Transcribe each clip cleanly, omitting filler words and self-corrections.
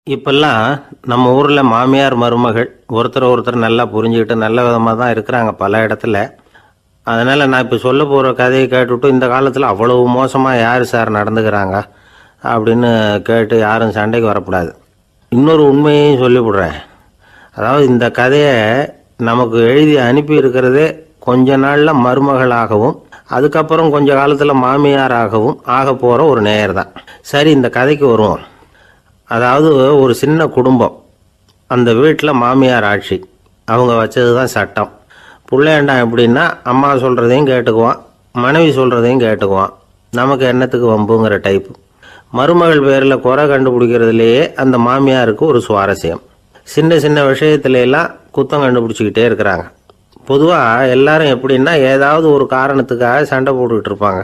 இப்பெல்லாம் நம்ம ஊரில் மாமியார் மருமகள் ஒருத்தர் நல்லா புரிஞ்சுக்கிட்டு நல்ல விதமாக தான் இருக்கிறாங்க பல இடத்துல. அதனால் நான் இப்போ சொல்ல போகிற கதையை கேட்டுவிட்டு இந்த காலத்தில் அவ்வளவு மோசமாக யார் சார் நடந்துக்கிறாங்க அப்படின்னு கேட்டு யாரும் சண்டைக்கு வரக்கூடாது. இன்னொரு உண்மையையும் சொல்லிவிடுறேன். அதாவது இந்த கதையை நமக்கு எழுதி அனுப்பி இருக்கிறதே கொஞ்ச நாளில் மருமகளாகவும் அதுக்கப்புறம் கொஞ்ச காலத்தில் மாமியாராகவும் ஆக போகிற ஒரு நேயர் தான். சரி, இந்த கதைக்கு வருவோம். அதாவது ஒரு சின்ன குடும்பம், அந்த வீட்டில் மாமியார் ஆட்சி, அவங்க வச்சது தான் சட்டம். பிள்ளையாண்டான் எப்படின்னா அம்மா சொல்கிறதையும் கேட்டுக்குவான், மனைவி சொல்கிறதையும் கேட்டுக்குவான், நமக்கு என்னத்துக்கு வம்புங்கிற டைப்பு. மருமகள் பேரில் குறை கண்டுபிடிக்கிறதுலையே அந்த மாமியாருக்கு ஒரு சுவாரஸ்யம். சின்ன சின்ன விஷயத்துலாம் குத்தம் கண்டுபிடிச்சிக்கிட்டே இருக்கிறாங்க. பொதுவாக எல்லாரும் எப்படின்னா ஏதாவது ஒரு காரணத்துக்காக சண்டை போட்டுக்கிட்டு இருப்பாங்க.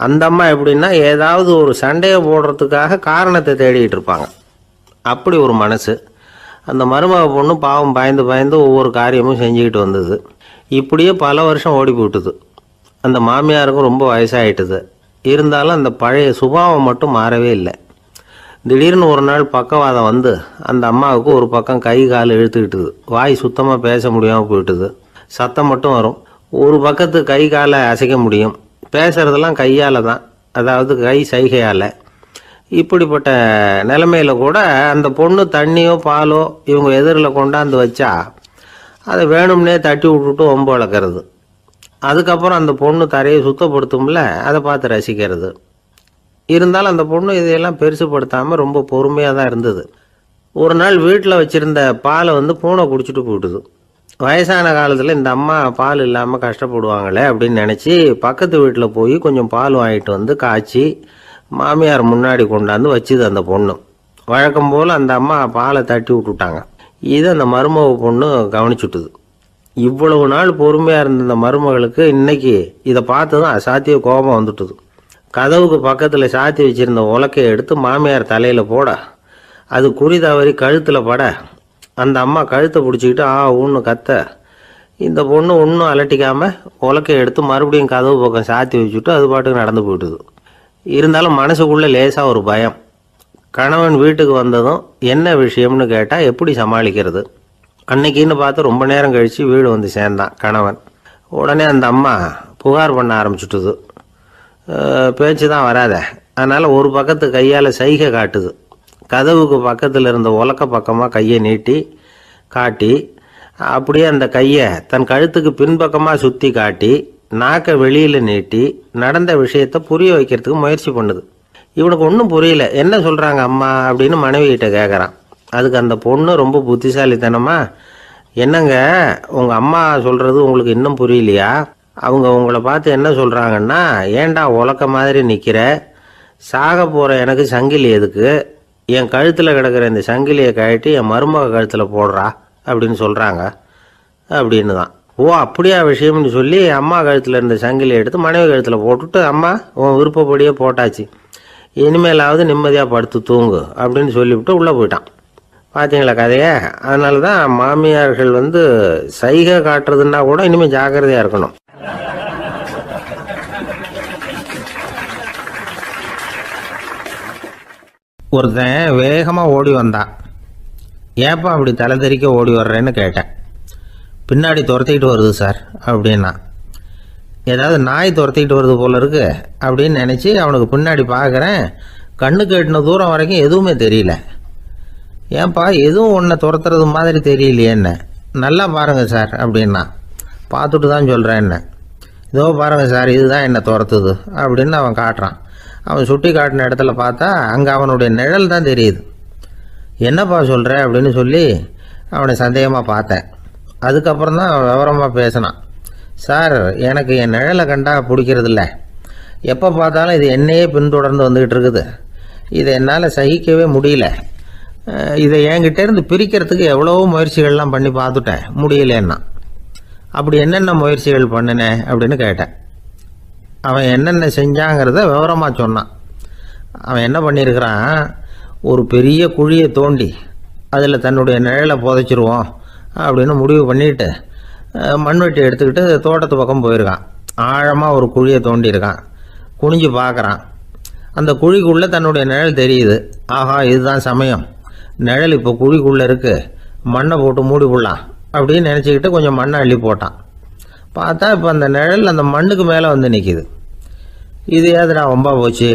அந்த அம்மா எப்படின்னா ஏதாவது ஒரு சண்டையை போடுறதுக்காக காரணத்தை தேடிக்கிட்டு இருப்பாங்க. அப்படி ஒரு மனசு. அந்த மருமக பொண்ணு பாவம் பயந்து பயந்து ஒவ்வொரு காரியமும் செஞ்சுக்கிட்டு வந்தது. இப்படியே பல வருஷம் ஓடி போட்டுது. அந்த மாமியாருக்கும் ரொம்ப வயசாகிட்டுது. இருந்தாலும் அந்த பழைய சுபாவம் மட்டும் மாறவே இல்லை. திடீர்னு ஒரு நாள் பக்கவாதம் வந்து அந்த அம்மாவுக்கு ஒரு பக்கம் கை கால் இழுத்துக்கிட்டுது. வாய் சுத்தமாக பேச முடியாமல் போயிட்டுது. சத்தம் மட்டும் வரும். ஒரு பக்கத்து கை காலை அசைக்க முடியும். பேசுகிறதெல்லாம் கையால் தான், அதாவது கை சைகையால். இப்படிப்பட்ட நிலைமையில் கூட அந்த பொண்ணு தண்ணியோ பாலோ இவங்க எதிரில் கொண்டாந்து வச்சா அதை வேணும்னே தட்டி விட்டுட்டு ஒம்பு வளர்க்குறது. அதுக்கப்புறம் அந்த பொண்ணு தரையை சுத்தப்படுத்தும்ல, அதை பார்த்து ரசிக்கிறது. இருந்தாலும் அந்த பொண்ணு இதையெல்லாம் பெருசுப்படுத்தாமல் ரொம்ப பொறுமையாக தான் இருந்தது. ஒரு நாள் வீட்டில் வச்சுருந்த பாலை வந்து பூனை குடிச்சிட்டு போயிட்டுது. வயசான காலத்தில் இந்த அம்மா பால் இல்லாமல் கஷ்டப்படுவாங்களே அப்படின்னு நினச்சி பக்கத்து வீட்டில் போய் கொஞ்சம் பால் வாங்கிட்டு வந்து காய்ச்சி மாமியார் முன்னாடி கொண்டாந்து வச்சுது அந்த பொண்ணு. வழக்கம் போல் அந்த அம்மா பாலை தட்டி விட்டுட்டாங்க. இதை அந்த மருமக பொண்ணு கவனிச்சுட்டுது. இவ்வளவு நாள் பொறுமையாக இருந்த இந்த மருமகளுக்கு இன்னைக்கு இதை பார்த்து தான் அசாத்திய கோபம் வந்துட்டுது. கதவுக்கு பக்கத்தில் சாத்தி வச்சுருந்த உலக்கையை எடுத்து மாமியார் தலையில் போட, அது குறி தவறி கழுத்தில் பட, அந்த அம்மா கழுத்தை பிடிச்சிக்கிட்டு ஊன்னு கத்த, இந்த பொண்ணு ஒன்றும் அலட்டிக்காமல் உலக்கையை எடுத்து மறுபடியும் கதவு பக்கம் சாத்தி வச்சுட்டு அது பாட்டுக்கு நடந்து போயிட்டுது. இருந்தாலும் மனசுக்குள்ளே லேசாக ஒரு பயம். கணவன் வீட்டுக்கு வந்ததும் என்ன விஷயம்னு கேட்டால் எப்படி சமாளிக்கிறது. அன்னைக்குன்னு பார்த்து ரொம்ப நேரம் கழித்து வீடு வந்து சேர்ந்தான் கணவன். உடனே அந்த அம்மா புகார் பண்ண ஆரம்பிச்சுட்டுது. பேச்சு தான் வராத, அதனால் ஒரு பக்கத்து கையால் சைகை காட்டுது. கதவுக்கு பக்கத்தில் இருந்த உலக்க பக்கமாக கையை நீட்டி காட்டி, அப்படியே அந்த கையை தன் கழுத்துக்கு பின்பக்கமாக சுற்றி காட்டி நாக்கை வெளியில் நீட்டி நடந்த விஷயத்தை புரிய வைக்கிறதுக்கு முயற்சி பண்ணுது. இவனுக்கு ஒன்றும் புரியல. என்ன சொல்கிறாங்க அம்மா அப்படின்னு மனைவிகிட்ட கேட்குறான். அதுக்கு அந்த பொண்ணு ரொம்ப புத்திசாலித்தனமா, என்னங்க உங்கள் அம்மா சொல்கிறது உங்களுக்கு இன்னும் புரியலையா? அவங்க உங்களை பார்த்து என்ன சொல்கிறாங்கன்னா, ஏண்டா உலக்க மாதிரி நிற்கிற, சாக போகிற எனக்கு சங்கிலி எதுக்கு, என் கழுத்தில் கிடக்கிற இந்த சங்கிலியை கழட்டி என் மருமக கழுத்தில் போடுறா அப்படின்னு சொல்கிறாங்க அப்படின்னு தான். ஓ அப்படியா விஷயம்னு சொல்லி அம்மா கழுத்தில் இருந்த சங்கிலியை எடுத்து மனைவி கழுத்தில் போட்டுட்டு, அம்மா உன் விருப்பப்படியே போட்டாச்சு, இனிமேலாவது நிம்மதியாக படுத்து தூங்கு அப்படின்னு சொல்லிவிட்டு உள்ளே போயிட்டான். பார்த்தீங்களா கதையை? அதனால தான் மாமியார்கள் வந்து சைகை காட்டுறதுன்னா கூட இனிமேல் ஜாக்கிரதையாக இருக்கணும். ஒருத்தன் வேகமாக ஓடி வந்தான். ஏப்பா அப்படி தலை தெறிக்க ஓடி வர்றேன்னு கேட்டேன். பின்னாடி துரத்திக்கிட்டு வருது சார் அப்படின்னா. ஏதாவது நாய் துரத்திக்கிட்டு வருது போல இருக்கு அப்படின்னு நினச்சி அவனுக்கு பின்னாடி பார்க்குறேன். கண்ணுக்கு எட்டின தூரம் வரைக்கும் எதுவுமே தெரியல. ஏன்பா எதுவும் ஒன்றை துரத்துறது மாதிரி தெரியலையேன்ன. நல்லா பாருங்கள் சார் அப்படின்னா. பார்த்துட்டு தான் சொல்கிறேன் என்ன. இதோ பாருங்கள் சார், இதுதான் என்னை துரத்துது அப்படின்னு அவன் காட்டுறான். அவன் சுட்டி காட்டின இடத்துல பார்த்தா அங்கே அவனுடைய நிழல் தான் தெரியுது. என்னப்பா சொல்கிற அப்படின்னு சொல்லி அவனை சந்தேகமாக பார்த்தேன். அதுக்கப்புறம் தான் விவரமாக பேசினான். சார், எனக்கு என் நிழலை கண்டா பிடிக்கிறதில்ல. எப்போ பார்த்தாலும் இது என்னையே பின்தொடர்ந்து வந்துக்கிட்டு இருக்குது. இதை என்னால் சகிக்கவே முடியல. இதை என்கிட்டேருந்து பிரிக்கிறதுக்கு எவ்வளவோ முயற்சிகள்லாம் பண்ணி பார்த்துட்டேன், முடியலன்னா. அப்படி என்னென்ன முயற்சிகள் பண்ணினேன் அப்படின்னு கேட்டேன். அவன் என்னென்ன செஞ்சாங்கிறத விவரமாக சொன்னான். அவன் என்ன பண்ணியிருக்கிறான், ஒரு பெரிய குழியை தோண்டி அதில் தன்னுடைய நிழலை புதைச்சிருவோம் அப்படின்னு முடிவு பண்ணிட்டு மண்வெட்டி எடுத்துக்கிட்டு தோட்டத்து பக்கம் போயிருக்கான். ஆழமாக ஒரு குழியை தோண்டியிருக்கான். குனிஞ்சு பார்க்குறான். அந்த குழிக்குள்ளே தன்னுடைய நிழல் தெரியுது. ஆஹா, இதுதான் சமயம் நிழல் இப்போ குழிக்குள்ளே இருக்கு, மண்ணை போட்டு மூடி விடலாம் அப்படின்னு நினச்சிக்கிட்டு கொஞ்சம் மண்ணை அள்ளி போட்டான். பார்த்தா இப்போ அந்த நிழல் அந்த மண்ணுக்கு மேலே வந்து நிற்கிது. இது ஏதுடா வம்பா போச்சு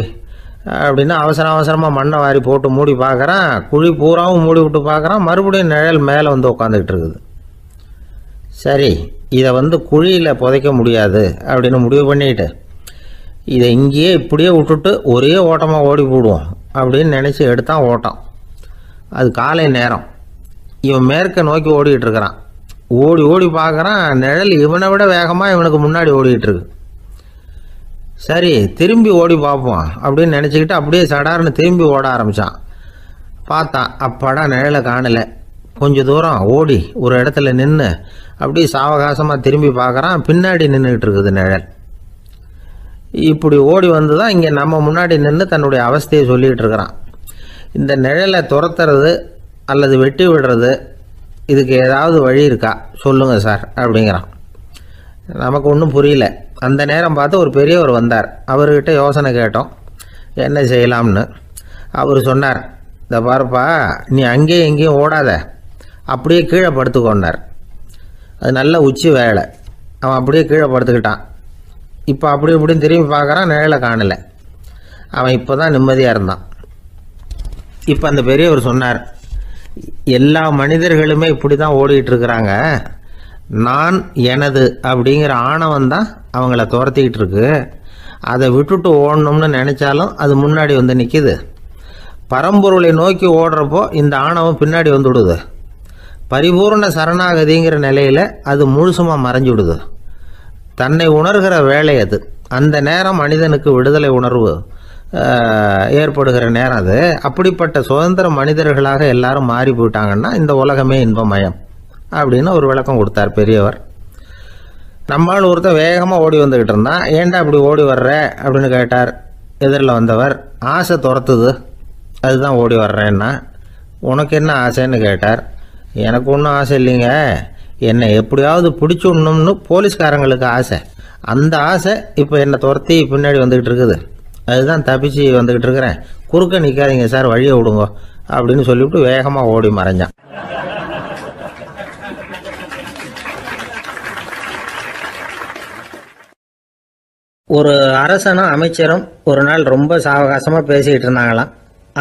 அப்படின்னு அவசரமாக மண்ணை வாரி போட்டு மூடி பார்க்குறான். குழி பூராவும் மூடி விட்டு பார்க்குறான், மறுபடியும் நிழல் மேலே வந்து உட்காந்துக்கிட்டு இருக்குது. சரி, இதை குழியில் புதைக்க முடியாது அப்படின்னு முடிவு பண்ணிட்டு இதை இங்கேயே இப்படியே விட்டுட்டு ஒரே ஓட்டமாக ஓடி போடுவோம் அப்படின்னு நினச்சி எடுத்தான் ஓட்டம். அது காலை நேரம். இவன் மேற்க நோக்கி ஓடிக்கிட்டு இருக்கிறான். ஓடி ஓடி பார்க்குறான், நிழல் இவனை விட வேகமாக இவனுக்கு முன்னாடி ஓடிக்கிட்டு இருக்கு. சரி, திரும்பி ஓடி பார்ப்போம் அப்படின்னு நினச்சிக்கிட்டு அப்படியே சடார்னு திரும்பி ஓட ஆரம்பித்தான். பார்த்தான், அப்பாடா நிழலை காணலை. கொஞ்சம் தூரம் ஓடி ஒரு இடத்துல நின்று அப்படியே சாவகாசமாக திரும்பி பார்க்குறான். பின்னாடி நின்றுக்கிட்டு இருக்குது நிழல். இப்படி ஓடி வந்து தான் இங்கே நம்ம முன்னாடி நின்று தன்னுடைய அவஸ்தையை சொல்லிகிட்டு இருக்கிறான். இந்த நிழலை துரத்துறது அல்லது வெட்டி விடுறது, இதுக்கு ஏதாவது வழி இருக்கா சொல்லுங்கள் சார் அப்படிங்கிறான். நமக்கு ஒன்றும் புரியல. அந்த நேரம் பார்த்து ஒரு பெரியவர் வந்தார். அவர்கிட்ட யோசனை கேட்டோம், என்ன செய்யலாம்னு. அவர் சொன்னார், இந்த பாருப்பா, நீ அங்கேயும் எங்கேயும் ஓடாத, அப்படியே கீழே படுத்துக்கொண்டார். அது நல்ல உச்சி வேலை. அவன் அப்படியே கீழே படுத்துக்கிட்டான். இப்போ அப்படி இப்படின்னு திரும்பி பார்க்குறான், நிழலை காணலை. அவன் இப்போ தான் நிம்மதியாக இருந்தான். இப்போ அந்த பெரியவர் சொன்னார், எல்லா மனிதர்களுமே இப்படி தான் ஓடிக்கிட்டு இருக்கிறாங்க. நான் எனது அப்படிங்கிற ஆணவம் தான் அவங்கள துரத்திக்கிட்டு இருக்கு. அதை விட்டுட்டு ஓடணும்னு நினச்சாலும் அது முன்னாடி வந்து நிற்கிது. பரம்பொருளை நோக்கி ஓடுறப்போ இந்த ஆணவம் பின்னாடி வந்துவிடுது. பரிபூர்ண சரணாகதிங்கிற நிலையில் அது முழுசுமாக மறைஞ்சு விடுது. தன்னை உணர்கிற வேலை அது. அந்த நேரம் மனிதனுக்கு விடுதலை உணர்வு ஏற்படுகிற நேரம் அது. அப்படிப்பட்ட சுதந்திர மனிதர்களாக எல்லாரும் மாறி போயிட்டாங்கன்னா இந்த உலகமே இன்பமயம் அப்படின்னு ஒரு விளக்கம் கொடுத்தார் பெரியவர். நம்மால் ஒருத்தர் வேகமாக ஓடி வந்துக்கிட்டு இருந்தான். ஏன்டா அப்படி ஓடி வர்ற அப்படின்னு கேட்டார் எதிரில் வந்தவர். ஆசை துரத்துது, அதுதான் ஓடி வர்றேன்னா. உனக்கு என்ன ஆசைன்னு கேட்டார். எனக்கு ஒன்றும் ஆசை இல்லைங்க, என்னை எப்படியாவது பிடிச்சுடணும்னு போலீஸ்காரங்களுக்கு ஆசை. அந்த ஆசை இப்போ என்னை துரத்தி பின்னாடி வந்துக்கிட்டு இருக்குது. அதுதான் தப்பிச்சு வந்துக்கிட்டு இருக்கிறேன். குறுக்க நிற்காதீங்க சார், வழியை விடுங்க அப்படின்னு சொல்லிவிட்டு வேகமாக ஓடி மறைஞ்சான். ஒரு அரசனும் அமைச்சரும் ஒரு நாள் ரொம்ப சாவகாசமாக பேசிக்கிட்டு இருந்தாங்களாம்.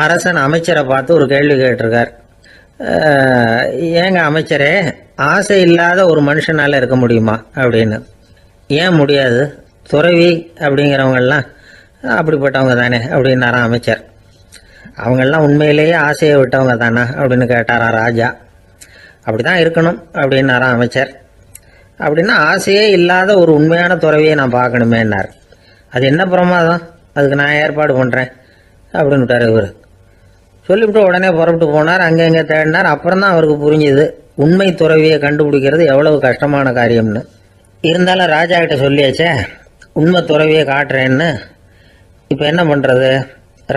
அரசன் அமைச்சரை பார்த்து ஒரு கேள்வி கேட்டிருக்கார். ஏங்க அமைச்சரே, ஆசை இல்லாத ஒரு மனுஷனால் இருக்க முடியுமா அப்படின்னு. ஏன் முடியாது, துறவி அப்படிங்கிறவங்கெல்லாம் அப்படிப்பட்டவங்க தானே அப்படின்னாராம் அமைச்சர். அவங்கெல்லாம் உண்மையிலேயே ஆசையை விட்டவங்க தானே அப்படின்னு கேட்டாராம் ராஜா. அப்படி தான் இருக்கணும் அப்படின்னாராம் அமைச்சர். அப்படின்னா ஆசையே இல்லாத ஒரு உண்மையான துறவியை நான் பார்க்கணுமேன்னார். அது என்ன பிரமாதம், அதுக்கு நான் ஏற்பாடு பண்ணுறேன் அப்படின்னு விட்டார் இவர். சொல்லிவிட்டு உடனே புறப்பட்டு போனார். அங்கே இங்கே தேடினார். அப்புறம் தான் அவருக்கு புரிஞ்சுது உண்மை துறவியை கண்டுபிடிக்கிறது எவ்வளவு கஷ்டமான காரியம்னு. இருந்தாலும் ராஜா கிட்ட சொல்லியாச்சே, உண்மை துறவியை காட்டுறேன்னு. இப்போ என்ன பண்ணுறது?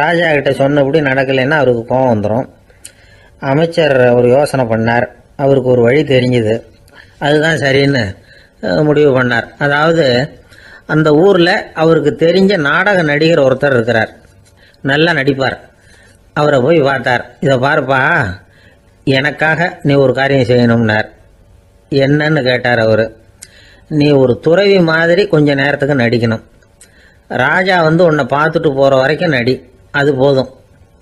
ராஜா கிட்ட சொன்னபடி நடக்கலைன்னா அவருக்கு கோபம் வந்துடும். அமைச்சர் ஒரு யோசனை பண்ணார். அவருக்கு ஒரு வழி தெரிஞ்சுது. அதுதான் சரின்னு முடிவு பண்ணார். அதாவது அந்த ஊரில் அவருக்கு தெரிஞ்ச நாடக நடிகர் ஒருத்தர் இருக்கிறார், நல்லா நடிப்பார். அவரை போய் பார்த்தார். இதை பாருப்பா, எனக்காக நீ ஒரு காரியம் செய்யணும்னார். என்னன்னு கேட்டார் அவர். நீ ஒரு துறவி மாதிரி கொஞ்ச நேரத்துக்கு நடிக்கணும். ராஜா உன்னை பார்த்துட்டு போகிற வரைக்கும் நடி, அது போதும்.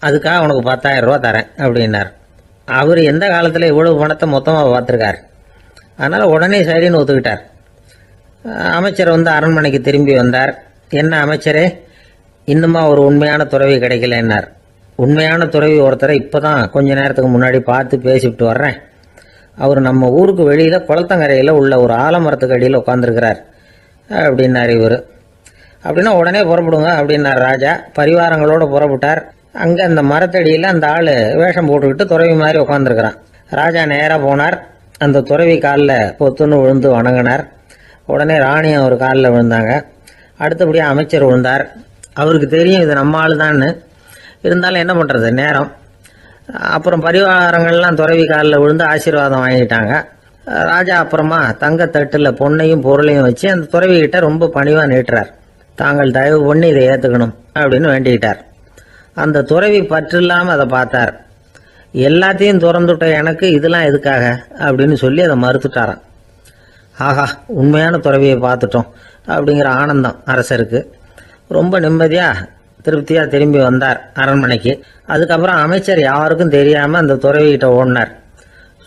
அதுக்காக உனக்கு 10,000 ரூபா தரேன் அப்படின்னார். அவர் எந்த காலத்தில் இவ்வளவு பணத்தை மொத்தமாக பார்த்துருக்கார். அதனால் உடனே சரின்னு ஒத்துக்கிட்டார். அமைச்சர் அரண்மனைக்கு திரும்பி வந்தார். என்ன அமைச்சரே, இன்னுமா ஒரு உண்மையான துறவி கிடைக்கலன்னார். உண்மையான துறவி ஒருத்தரை இப்போ தான் கொஞ்ச நேரத்துக்கு முன்னாடி பார்த்து பேசிவிட்டு வர்றேன். அவர் நம்ம ஊருக்கு வெளியில் குளத்தங்கரையில் உள்ள ஒரு ஆலமரத்துக்கு அடியில் உட்காந்துருக்கிறார் அப்படின்னார் இவர். அப்படின்னா உடனே புறப்படுங்க அப்படின்னார் ராஜா. பரிவாரங்களோடு புறப்பட்டார். அங்கே அந்த மரத்தடியில் அந்த ஆள் வேஷம் போட்டுக்கிட்டு துறவி மாதிரி உட்காந்துருக்கிறான். ராஜா நேராக போனார். அந்த துறவி காலில் பொத்துன்னு விழுந்து வணங்கினார். உடனே ராணியும் அவர் காலில் விழுந்தாங்க. அடுத்தபடியாக அமைச்சர் விழுந்தார். அவருக்கு தெரியும் இது நம்ம ஆள் தான்னு. இருந்தாலும் என்ன பண்ணுறது, நேரம். அப்புறம் பரிவாரங்கள்லாம் துறவி காலில் விழுந்து ஆசீர்வாதம் வாங்கிட்டாங்க. ராஜா அப்புறமா தங்கத்தட்டில் பொண்ணையும் பொருளையும் வச்சு அந்த துறவிகிட்ட ரொம்ப பணிவாக நீட்டுறார். தாங்கள் தயவு பண்ணி இதை ஏற்றுக்கணும் அப்படின்னு வேண்டிக்கிட்டார். அந்த துறவி பற்றில்லாமல் அதை பார்த்தார். எல்லாத்தையும் திறந்துட்ட எனக்கு இதெல்லாம் எதுக்காக அப்படின்னு சொல்லி அதை மறுத்துட்டாராம். ஆஹா, உண்மையான துறவியை பார்த்துட்டோம் அப்படிங்கிற ஆனந்தம் அரசருக்கு. ரொம்ப நிம்மதியாக திருப்தியாக திரும்பி வந்தார் அரண்மனைக்கு. அதுக்கப்புறம் அமைச்சர் யாருக்கும் தெரியாமல் அந்த துறவிகிட்ட ஓடினார்.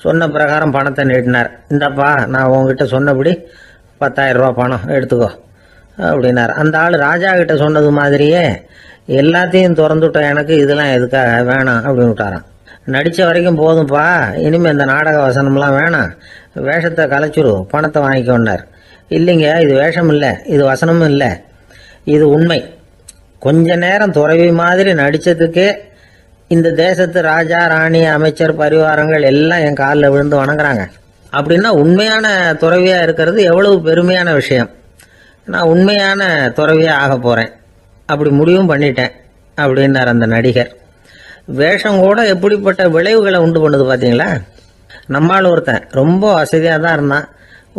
சொன்ன பிரகாரம் பணத்தை நீட்டினார். இந்தப்பா, நான் உங்ககிட்ட சொன்னபடி 10,000 ரூபா பணம் எடுத்துக்கோ அப்படின்னார். அந்த ஆள் ராஜா கிட்ட சொன்னது மாதிரியே எல்லாத்தையும் திறந்துவிட்ட எனக்கு இதெல்லாம் எதுக்காக வேணாம் அப்படின்னு விட்டாராம். நடித்த வரைக்கும் போதும்ப்பா, இனிமேல் இந்த நாடக வசனம்லாம் வேணாம், வேஷத்தை கலைச்சிரு, பணத்தை வாங்கிக்கோன்னார். இல்லைங்க, இது வேஷம் இல்லை, இது வசனமும் இல்லை, இது உண்மை. கொஞ்ச நேரம் துறவி மாதிரி நடித்ததுக்கே இந்த தேசத்து ராஜா, ராணி, அமைச்சர், பரிவாரங்கள் எல்லாம் என் காலில் விழுந்து வணங்குறாங்க. அப்படின்னா உண்மையான துறவியாக இருக்கிறது எவ்வளவு பெருமையான விஷயம். நான் உண்மையான துறவியாக ஆக போகிறேன், அப்படி முடிவும் பண்ணிட்டேன் அப்படின்னார் அந்த நடிகர். வேஷம் கூட எப்படிப்பட்ட விளைவுகளை உண்டு பண்ணுது பார்த்தீங்களா. நம்மால் ஒருத்தன் ரொம்ப வசதியாக தான் இருந்தான்.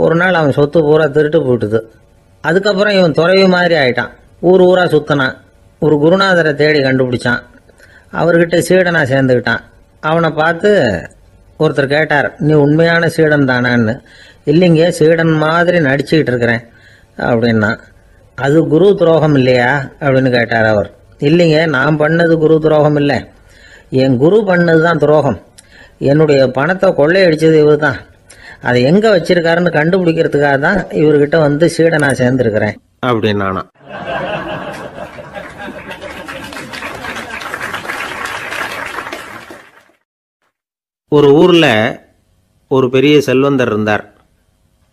ஒரு நாள் அவன் சொத்து பூரா திருட்டு போட்டுது. அதுக்கப்புறம் இவன் துறவி மாதிரி ஆயிட்டான். ஊர் ஊராக சுற்றினான். ஒரு குருநாதரை தேடி கண்டுபிடிச்சான். அவர்கிட்ட சீடனாக சேர்ந்துக்கிட்டான். அவனை பார்த்து ஒருத்தர் கேட்டார், நீ உண்மையான சீடன் தானான்னு. இல்லைங்க, சீடன் மாதிரி நடிச்சுக்கிட்டு இருக்கிறேன் அப்படின்னா. அது குரு துரோகம் இல்லையா அப்படின்னு கேட்டார் அவர். இல்லைங்க, நான் பண்ணது குரு துரோகம் இல்லை, என் குரு பண்ணது தான் துரோகம். என்னுடைய பணத்தை கொள்ளையடிச்சது இவர் தான். அதை எங்கே வச்சிருக்காருன்னு கண்டுபிடிக்கிறதுக்காக தான் இவர்கிட்ட வந்து சீடனா சேர்ந்துருக்கிறேன் அப்படின்னானா. ஒரு ஊரில் ஒரு பெரிய செல்வந்தர் இருந்தார்.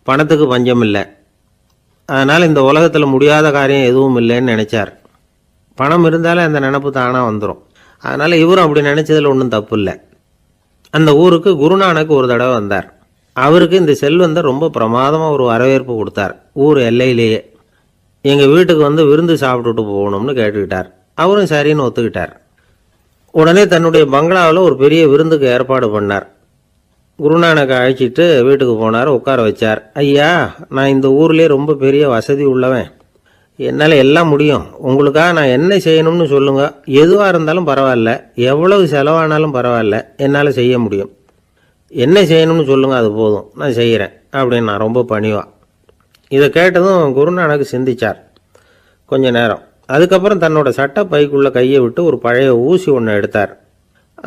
பணத்துக்கு பஞ்சம் இல்லை. அதனால் இந்த உலகத்தில் முடியாத காரியம் எதுவும் இல்லைன்னு நினச்சார். பணம் இருந்தாலும் அந்த நினப்பு தானாக வந்துடும். அதனால் இவரும் அப்படி நினச்சதில் ஒன்றும் தப்பு இல்லை. அந்த ஊருக்கு குருநானக் ஒரு தடவை வந்தார். அவருக்கு இந்த செல்வந்தர் ரொம்ப பிரமாதமாக ஒரு வரவேற்பு கொடுத்தார். ஊர் எல்லையிலேயே எங்கள் வீட்டுக்கு வந்து விருந்து சாப்பிட்டுட்டு போகணும்னு கேட்டுக்கிட்டார். அவரும் சரின்னு ஒத்துக்கிட்டார். உடனே தன்னுடைய பங்களாவில் ஒரு பெரிய விருந்துக்கு ஏற்பாடு பண்ணார். குருநானக்கை அழைச்சிட்டு வீட்டுக்கு போனார். உட்கார வச்சார். ஐயா, நான் இந்த ஊர்லேயே ரொம்ப பெரிய வசதி உள்ளவன். என்னால் எல்லாம் முடியும். உங்களுக்காக நான் என்ன செய்யணும்னு சொல்லுங்கள். எதுவாக இருந்தாலும் பரவாயில்ல, எவ்வளவு செலவானாலும் பரவாயில்ல, என்னால் செய்ய முடியும். என்ன செய்யணும்னு சொல்லுங்கள், அது போதும், நான் செய்கிறேன் அப்படின்னு நான் ரொம்ப பணிவா. இதை கேட்டதும் குருநானக் சிந்திச்சார் கொஞ்ச நேரம். அதுக்கப்புறம் தன்னோட சட்டை பைக்குள்ளே கையை விட்டு ஒரு பழைய ஊசி ஒன்று எடுத்தார்.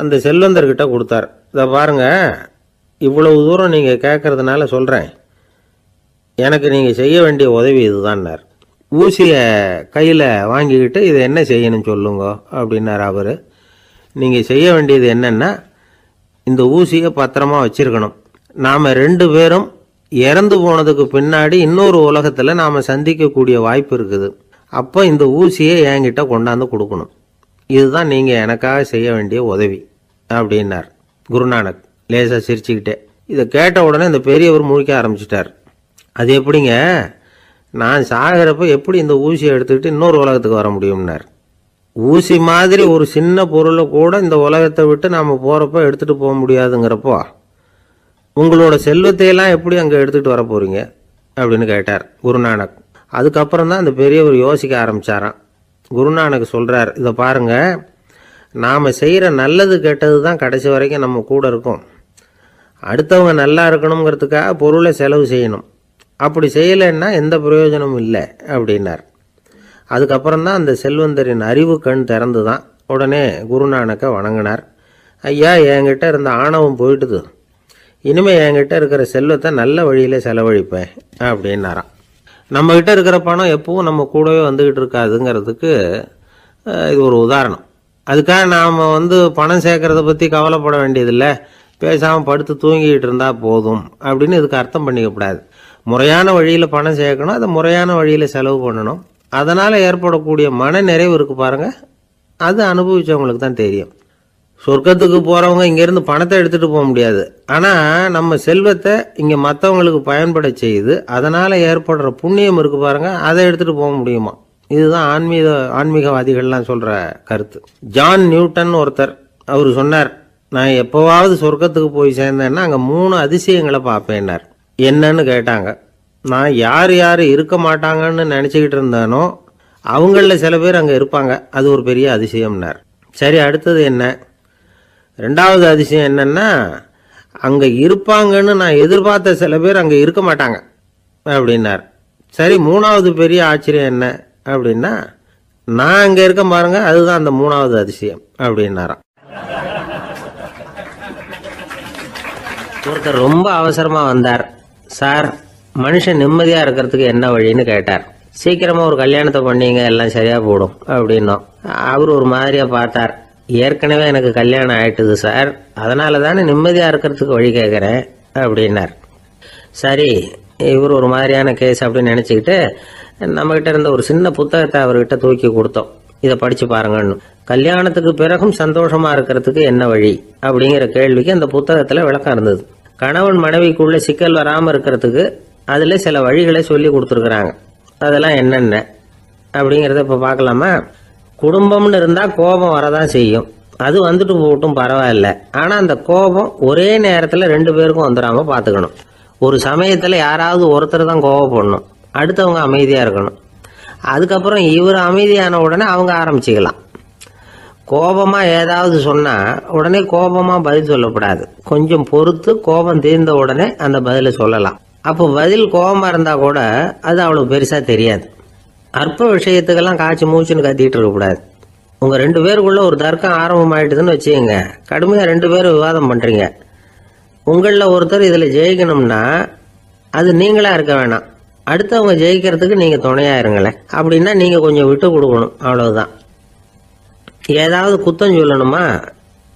அந்த செல்வந்தர்கிட்ட கொடுத்தார். இதை பாருங்கள், இவ்வளவு தூரம் நீங்கள் கேட்கறதுனால சொல்கிறேன், எனக்கு நீங்கள் செய்ய வேண்டிய உதவி இதுதான்னார். ஊசியை கையில் வாங்கிக்கிட்டு இதை என்ன செய்யணும்னு சொல்லுங்க அப்படின்னார் அவர். நீங்கள் செய்ய வேண்டியது என்னென்னா, இந்த ஊசியை பத்திரமா வச்சிருக்கணும். நாம் 2 பேரும் இறந்து போனதுக்கு பின்னாடி இன்னொரு உலகத்தில் நாம் சந்திக்கக்கூடிய வாய்ப்பு இருக்குது. அப்போ இந்த ஊசியை என்கிட்ட கொண்டாந்து கொடுக்கணும். இதுதான் நீங்கள் எனக்காக செய்ய வேண்டிய உதவி அப்படின்னார் குருநானக் லேசாக சிரிச்சுக்கிட்டே. இதை கேட்ட உடனே இந்த பெரியவர் முழிக்க ஆரம்பிச்சிட்டார். அது எப்படிங்க, நான் சாகிறப்ப எப்படி இந்த ஊசியை எடுத்துக்கிட்டு இன்னொரு உலகத்துக்கு வர முடியும்னார். ஊசி மாதிரி ஒரு சின்ன பொருளை கூட இந்த உலகத்தை விட்டு நாம் போகிறப்ப எடுத்துகிட்டு போக முடியாதுங்கிறப்போ உங்களோட செல்வத்தையெல்லாம் எப்படி அங்கே எடுத்துகிட்டு வர போகிறீங்க அப்படின்னு கேட்டார் குருநானக். அதுக்கப்புறம் தான் அந்த பெரியவர் யோசிக்க ஆரம்பித்தாராம். குருநானக் சொல்கிறார், இதை பாருங்கள், நாம் செய்கிற நல்லது கெட்டது தான் கடைசி வரைக்கும் நம்ம கூட இருக்கும். அடுத்தவங்க நல்லா இருக்கணுங்கிறதுக்காக பொருளை செலவு செய்யணும். அப்படி செய்யலைன்னா எந்த பிரயோஜனமும் இல்லை அப்படின்னார். அதுக்கப்புறம் தான் அந்த செல்வந்தரின் அறிவு கண் திறந்து தான். உடனே குருநானக்கை வணங்கினார். ஐயா, என்கிட்ட இருந்த ஆணவம் போயிட்டுது. இனிமேல் என்கிட்ட இருக்கிற செல்வத்தை நல்ல வழியில் செலவழிப்பேன் அப்படின்னாராம். நம்மக்கிட்ட இருக்கிற பணம் எப்பவும் நம்ம கூடவே வந்துக்கிட்டு இருக்காதுங்கிறதுக்கு இது ஒரு உதாரணம். அதுக்காக நாம் பணம் சேர்க்கறத பற்றி கவலைப்பட வேண்டியதில்லை, பேசாமல் படுத்து தூங்கிக்கிட்டு இருந்தால் போதும் அப்படின்னு இதுக்கு அர்த்தம் பண்ணிக்கப்படாது. முறையான வழியில் பணம் சேர்க்கணும், அதை முறையான வழியில் செலவு பண்ணணும். அதனால் ஏற்படக்கூடிய மன நிறைவு இருக்குது பாருங்கள், அது அனுபவித்தவங்களுக்கு தான் தெரியும். சொர்க்கத்துக்கு போகிறவங்க இங்கேருந்து பணத்தை எடுத்துகிட்டு போக முடியாது. ஆனால் நம்ம செல்வத்தை இங்கே மற்றவங்களுக்கு பயன்பட செய்து அதனால் ஏற்படுற புண்ணியம் இருக்குது பாருங்கள், அதை எடுத்துகிட்டு போக முடியுமா. இதுதான் ஆன்மீகவாதிகள்லாம் சொல்கிற கருத்து. ஜான் நியூட்டன் ஒருத்தர், அவர் சொன்னார், நான் எப்போவாவது சொர்க்கத்துக்கு போய் சேர்ந்தேன்னா அங்கே 3 அதிசயங்களை பார்ப்பேன்னார். என்னன்னு கேட்டாங்க. நான் யார் யார் இருக்க மாட்டாங்கன்னு நினச்சிக்கிட்டு இருந்தானோ அவங்களில் சில பேர் அங்கே இருப்பாங்க, அது ஒரு பெரிய அதிசயம்னார். சரி, அடுத்தது என்ன? ரெண்டாவது அதிசயம் என்னன்னா, அங்கே இருப்பாங்கன்னு நான் எதிர்பார்த்த சில பேர் அங்கே இருக்க மாட்டாங்க அப்படின்னார். சரி, மூணாவது பெரிய ஆச்சரியம் என்ன அப்படின்னா, நான் அங்கே இருக்க பாருங்க, அதுதான் அந்த மூணாவது அதிசயம் அப்படின்னாராம். ஒருத்தர் ரொம்ப அவசரமா வந்தார். சார், மனுஷன் நிம்மதியா இருக்கிறதுக்கு என்ன வழின்னு கேட்டார். சீக்கிரமா ஒரு கல்யாணத்தை பண்ணீங்க, எல்லாம் சரியா போடும் அப்படின்னோம். அவர் ஒரு மாதிரியா பார்த்தார். ஏற்கனவே எனக்கு கல்யாணம் ஆயிட்டுது சார், அதனால தானே நிம்மதியா இருக்கிறதுக்கு வழி கேட்கறேன் அப்படின்னார். சரி, இவர் ஒரு மாதிரியான கேஸ் அப்படின்னு நினைச்சுக்கிட்டு நம்மகிட்ட இருந்த ஒரு சின்ன புத்தகத்தை அவர்கிட்ட தூக்கி கொடுத்தோம். இதை படிச்சு பாருங்கன்னு. கல்யாணத்துக்கு பிறகும் சந்தோஷமா இருக்கிறதுக்கு என்ன வழி அப்படிங்கிற கேள்விக்கு அந்த புத்தகத்துல விளக்கம் இருந்தது. கணவன் மனைவிக்குள்ள சிக்கல் வராம இருக்கிறதுக்கு அதுல சில வழிகளை சொல்லி கொடுத்துருக்குறாங்க. அதெல்லாம் என்னென்ன அப்படிங்கிறத இப்ப பார்க்கலாமா? குடும்பம்னு இருந்தா கோபம் வரதான் செய்யும். அது வந்துட்டு போட்டும் பரவாயில்ல. ஆனா அந்த கோபம் ஒரே நேரத்துல ரெண்டு பேருக்கும் வந்துடாம பாத்துக்கணும். ஒரு சமயத்துல யாராவது ஒருத்தர் தான் கோபப்படணும், அடுத்தவங்க அமைதியா இருக்கணும். அதுக்கப்புறம் இவர் அமைதியான உடனே அவங்க ஆரம்பிச்சுக்கலாம். கோபமா ஏதாவது சொன்னா உடனே கோபமா பதில் சொல்லக்கூடாது. கொஞ்சம் பொறுத்து கோபம் தீர்ந்த உடனே அந்த பதிலை சொல்லலாம். அப்போ பதில் கோபமா இருந்தா கூட அது அவ்வளவு பெருசா தெரியாது. அற்ப விஷயத்துக்கெல்லாம் காய்ச்சி மூச்சுன்னு கத்திட்டு இருக்கக்கூடாது. உங்க ரெண்டு பேருக்குள்ள ஒரு தர்க்கம் ஆரம்பமாயிட்டுதுன்னு வச்சுக்கோங்க. கடுமையா ரெண்டு பேரும் விவாதம் பண்றீங்க. உங்களில் ஒருத்தர் இதுல ஜெயிக்கணும்னா அது நீங்களா இருக்க வேணாம், அடுத்தவங்க ஜெயிக்கிறதுக்கு நீங்க துணையா இருங்களேன். அப்படின்னா நீங்க கொஞ்சம் விட்டு கொடுக்கணும், அவ்வளவுதான். ஏதாவது குத்தம் சொல்லணுமா,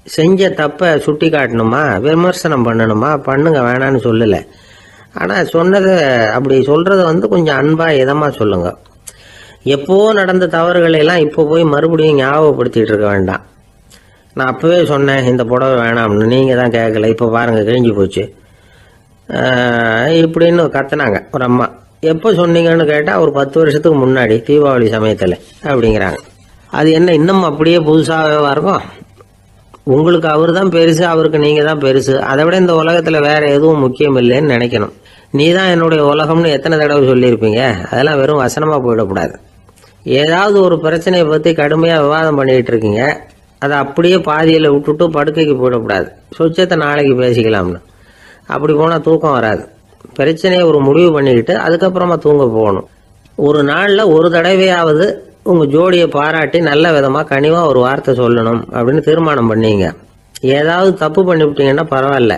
செஞ்ச தப்ப சுட்டி காட்டணுமா, விமர்சனம் பண்ணணுமா, பண்ணுங்க, வேணான்னு சொல்லல. ஆனா சொன்னதை அப்படி சொல்றத கொஞ்சம் அன்பா இதமா சொல்லுங்க. எப்போ நடந்த தவறுகளை எல்லாம் இப்போ போய் மறுபடியும் ஞாபகப்படுத்திட்டு இருக்க வேண்டாம். நான் அப்பவே சொன்னேன் இந்த புடவை வேணாம்னு, நீங்க தான் கேட்கல, இப்போ பாருங்க கிழிஞ்சு போச்சு இப்படின்னு கத்துனாங்க ஒரு அம்மா. எப்போ சொன்னீங்கன்னு கேட்டா ஒரு 10 வருஷத்துக்கு முன்னாடி தீபாவளி சமயத்துல அப்படிங்கிறாங்க. அது என்ன இன்னும் அப்படியே புதுசாகவே இருக்கும்? உங்களுக்கு அவர் தான் பெருசு, அவருக்கு நீங்க தான் பெருசு. அதை விட இந்த உலகத்துல வேற எதுவும் முக்கியம் இல்லைன்னு நினைக்கணும். நீ தான் என்னுடைய உலகம்னு எத்தனை தடவை சொல்லியிருப்பீங்க? அதெல்லாம் வெறும் வசனமா போயிடக்கூடாது. ஏதாவது ஒரு பிரச்சனையை பத்தி கடுமையா விவாதம் பண்ணிட்டு இருக்கீங்க, அதை அப்படியே பாதியில விட்டுட்டு படுக்கைக்கு போயிடக்கூடாது. சொச்சத்தை நாளைக்கு பேசிக்கலாம்னு. அப்படி போனா தூக்கம் வராது. பிரச்சனையை ஒரு முடிவு பண்ணிக்கிட்டு அதுக்கப்புறமா தூங்க போகணும். ஒரு நாள்ல ஒரு தடவையாவது உங்க ஜோடியை பாராட்டி நல்ல விதமா கனிவா ஒரு வார்த்தை சொல்லணும் அப்படின்னு தீர்மானம் பண்ணீங்க. ஏதாவது தப்பு பண்ணிவிட்டீங்கன்னா பரவாயில்ல,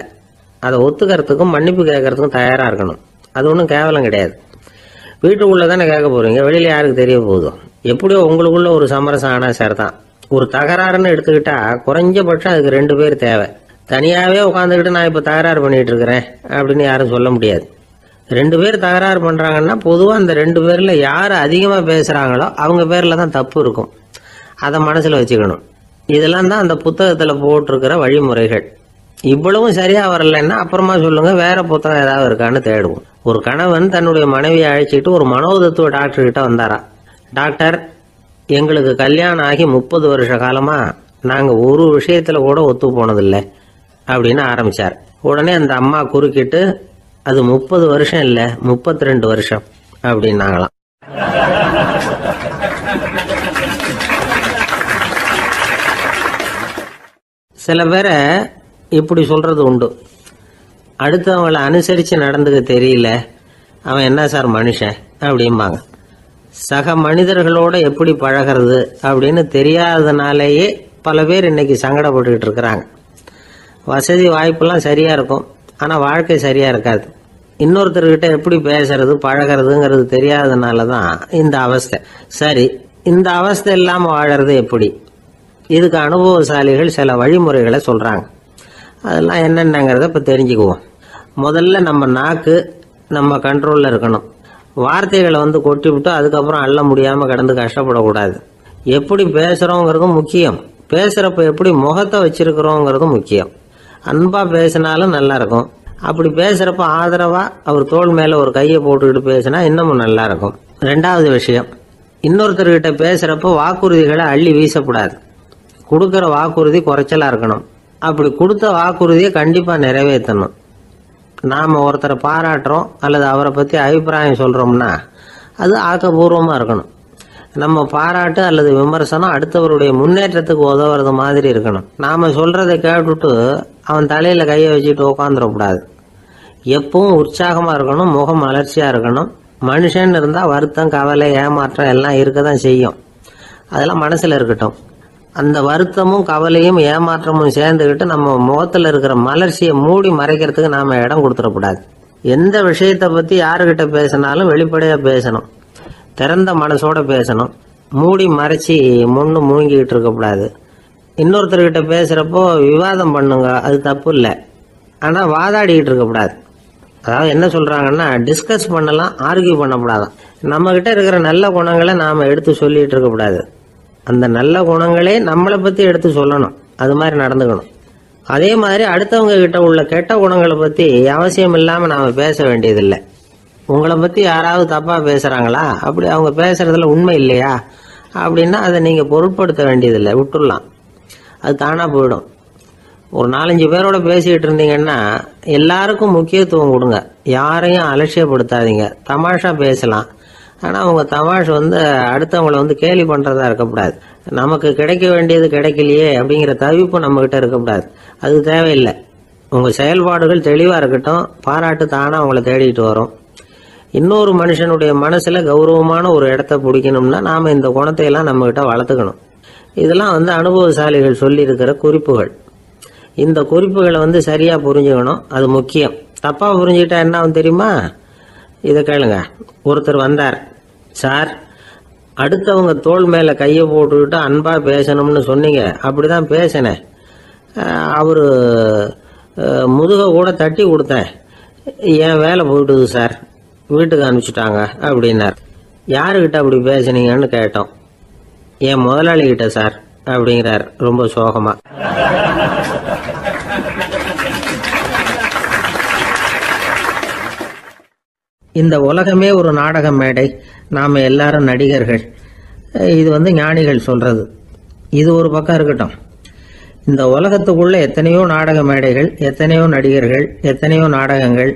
அதை ஒத்துக்கிறதுக்கும் மன்னிப்பு கேட்கறதுக்கும் தயாரா இருக்கணும். அது ஒன்றும் கேவலம் கிடையாது. வீட்டுக்குள்ள தானே கேட்க போறீங்க, வெளியில யாருக்கு தெரிய போதும்? எப்படியோ உங்களுக்குள்ள ஒரு சமரசம் ஆனா சரிதான். ஒரு தகராறுன்னு எடுத்துக்கிட்டா குறைஞ்சபட்சம் அதுக்கு 2 பேர் தேவை. தனியாவே உட்காந்துக்கிட்டு நான் இப்ப தகராறு பண்ணிட்டு இருக்கிறேன் அப்படின்னு யாரும் சொல்ல முடியாது. 2 பேர் தகராறு பண்றாங்கன்னா பொதுவா அந்த 2 பேர்ல யாரு அதிகமா பேசுறாங்களோ அவங்க பேர்ல தான் தப்பு இருக்கும். அதை மனசுல வச்சுக்கணும். இதெல்லாம் தான் அந்த புத்தகத்துல போட்டிருக்கிற வழிமுறைகள். இவ்வளவும் சரியா வரலன்னா அப்புறமா சொல்லுங்க, வேற புத்தகம் ஏதாவது இருக்கான்னு தேடுவோம். ஒரு கணவன் தன்னுடைய மனைவியை அழைச்சிட்டு ஒரு மனோதத்துவ டாக்டர் கிட்ட வந்தாரா. டாக்டர், எங்களுக்கு கல்யாணம் ஆகி 30 வருஷ காலமா நாங்க ஒரு விஷயத்துல கூட ஒத்து போனதில்லை அப்படின்னு ஆரம்பிச்சார். உடனே அந்த அம்மா குறுக்கிட்டு, அது 30 வருஷம் இல்ல 32 வருஷம் அப்படின்னாங்களாம். சில பேரை இப்படி சொல்றது உண்டு. அடுத்தவங்களை அனுசரிச்சு நடந்துக்க தெரியல, அவன் என்ன சார் மனுஷன் அப்படிம்பாங்க. சக மனிதர்களோட எப்படி பழகிறது அப்படின்னு தெரியாததுனாலேயே பல பேர் இன்னைக்கு சங்கடப்பட்டுக்கிட்டு இருக்கிறாங்க. வசதி வாய்ப்பெல்லாம் சரியா இருக்கும், ஆனா வாழ்க்கை சரியா இருக்காது. இன்னொருத்தர்கிட்ட எப்படி பேசுறது பழகிறதுங்கிறது தெரியாததுனால தான் இந்த அவஸ்தை. சரி, இந்த அவஸ்தை இல்லாம வாழறது எப்படி? இதுக்கு அனுபவசாலிகள் சில வழிமுறைகளை சொல்றாங்க. அதெல்லாம் என்னென்னங்கிறத இப்ப தெரிஞ்சுக்குவோம். முதல்ல நம்ம நாக்கு நம்ம கண்ட்ரோல்ல இருக்கணும். வார்த்தைகளை கொட்டி விட்டு அதுக்கப்புறம் அள்ள முடியாம கிடந்து கஷ்டப்படக்கூடாது. எப்படி பேசுறோங்கிறதும் முக்கியம், பேசுறப்ப எப்படி முகத்தை வச்சிருக்கிறோங்கிறதும் முக்கியம். அன்பா பேசினாலும் நல்லா இருக்கும். அப்படி பேசுறப்ப ஆதரவா அவர் தோள் மேல ஒரு கையை போட்டுக்கிட்டு பேசினா இன்னமும் நல்லா இருக்கும். 2வது விஷயம், இன்னொருத்தர்கிட்ட பேசுறப்ப வாக்குறுதிகளை அள்ளி வீசக்கூடாது. கொடுக்கற வாக்குறுதி குறைச்சலா இருக்கணும். அப்படி கொடுத்த வாக்குறுதியை கண்டிப்பா நிறைவேற்றணும். நாம ஒருத்தரை பாராட்டுறோம் அல்லது அவரை பத்தி அபிப்பிராயம் சொல்றோம்னா அது ஆக்கப்பூர்வமா இருக்கணும். நம்ம பாராட்டு அல்லது விமர்சனம் அடுத்தவருடைய முன்னேற்றத்துக்கு உதவுறது மாதிரி இருக்கணும். நாம சொல்றதை கேட்டுட்டு அவன் தலையில கையை வச்சுட்டு உட்காந்துடக்கூடாது. எப்பவும் உற்சாகமா இருக்கணும், முகம் மலர்ச்சியா இருக்கணும். மனுஷன் இருந்தா வருத்தம், கவலை, ஏமாற்றம் எல்லாம் இருக்கதான் செய்யும். அதெல்லாம் மனசுல இருக்கட்டும். அந்த வருத்தமும் கவலையும் ஏமாற்றமும் சேர்ந்துக்கிட்டு நம்ம முகத்துல இருக்கிற மலர்ச்சியை மூடி மறைக்கிறதுக்கு நாம இடம் கொடுத்துடக்கூடாது. எந்த விஷயத்தை பத்தி யாருக்கிட்ட பேசினாலும் வெளிப்படையா பேசணும், திறந்த மனசோட பேசணும். மூடி மறைச்சி முன்னு மூழ்கிக்கிட்டு இருக்கக்கூடாது. இன்னொருத்தர்கிட்ட பேசுறப்போ விவாதம் பண்ணுங்க, அது தப்பு இல்லை. ஆனா வாதாடிக்கிட்டு இருக்கக்கூடாது. அதாவது என்ன சொல்றாங்கன்னா, டிஸ்கஸ் பண்ணலாம், ஆர்கியூ பண்ணக்கூடாதான். நம்ம கிட்ட இருக்கிற நல்ல குணங்களை நாம எடுத்து சொல்லிட்டு இருக்கக்கூடாது. அந்த நல்ல குணங்களே நம்மளை பத்தி எடுத்து சொல்லணும். அது மாதிரி நடந்துக்கணும். அதே மாதிரி அடுத்தவங்க கிட்ட உள்ள கெட்ட குணங்களை பத்தி அவசியம் இல்லாம நாம பேச வேண்டியதில்லை. உங்களை பத்தி யாராவது தப்பா பேசுறாங்களா, அப்படி அவங்க பேசுறதுல உண்மை இல்லையா அப்படின்னா அதை நீங்க பொருட்படுத்த வேண்டியதில்லை, விட்டுடலாம். அது தானா போயிடும். ஒரு 4-5 பேரோட பேசிக்கிட்டு இருந்தீங்கன்னா எல்லாருக்கும் முக்கியத்துவம் கொடுங்க, யாரையும் அலட்சியப்படுத்தாதீங்க. தமாஷா பேசலாம், ஆனா உங்க தமாஷ் அடுத்தவங்களை கேலி பண்றதா இருக்கக்கூடாது. நமக்கு கிடைக்க வேண்டியது கிடைக்கலையே அப்படிங்கிற தவிப்பு நம்ம கிட்ட இருக்கக்கூடாது. அது தேவையில்லை. உங்க செயல்பாடுகள் தெளிவா இருக்கட்டும், பாராட்டு தானா உங்களை தேடிட்டு வரும். இன்னொரு மனுஷனுடைய மனசுல கௌரவமான ஒரு இடத்த பிடிக்கணும்னா நாம இந்த குணத்தை எல்லாம் நம்ம கிட்ட வளர்த்துக்கணும். இதெல்லாம் அனுபவசாலிகள் சொல்லி இருக்கிற குறிப்புகள். இந்த குறிப்புகளை சரியா புரிஞ்சுக்கணும், அது முக்கியம். தப்பா புரிஞ்சுக்கிட்டா என்ன ஆகும் தெரியுமா? இதை கேளுங்க. ஒருத்தர் வந்தார், சார் அடுத்தவங்க தோள் மேல கையை போட்டுக்கிட்டு அன்பா பேசணும்னு சொன்னீங்க, அப்படிதான் பேசினேன். அவரு முதுக கூட தட்டி கொடுத்தேன், என் வேலை போயிட்டுது சார், வீட்டுக்கு அனுப்பிச்சுட்டாங்க அப்படின்னார். யாருக்கிட்ட அப்படி பேசுனீங்கன்னு கேட்டோம். என் முதலாளி கிட்ட சார் அப்படிங்கிறார் ரொம்ப சோகமா. இந்த உலகமே ஒரு நாடக மேடை, நாம எல்லாரும் நடிகர்கள். இது ஞானிகள் சொல்றது. இது ஒரு பக்கம் இருக்கட்டும். இந்த உலகத்துக்குள்ள எத்தனையோ நாடக மேடைகள், எத்தனையோ நடிகர்கள், எத்தனையோ நாடகங்கள்,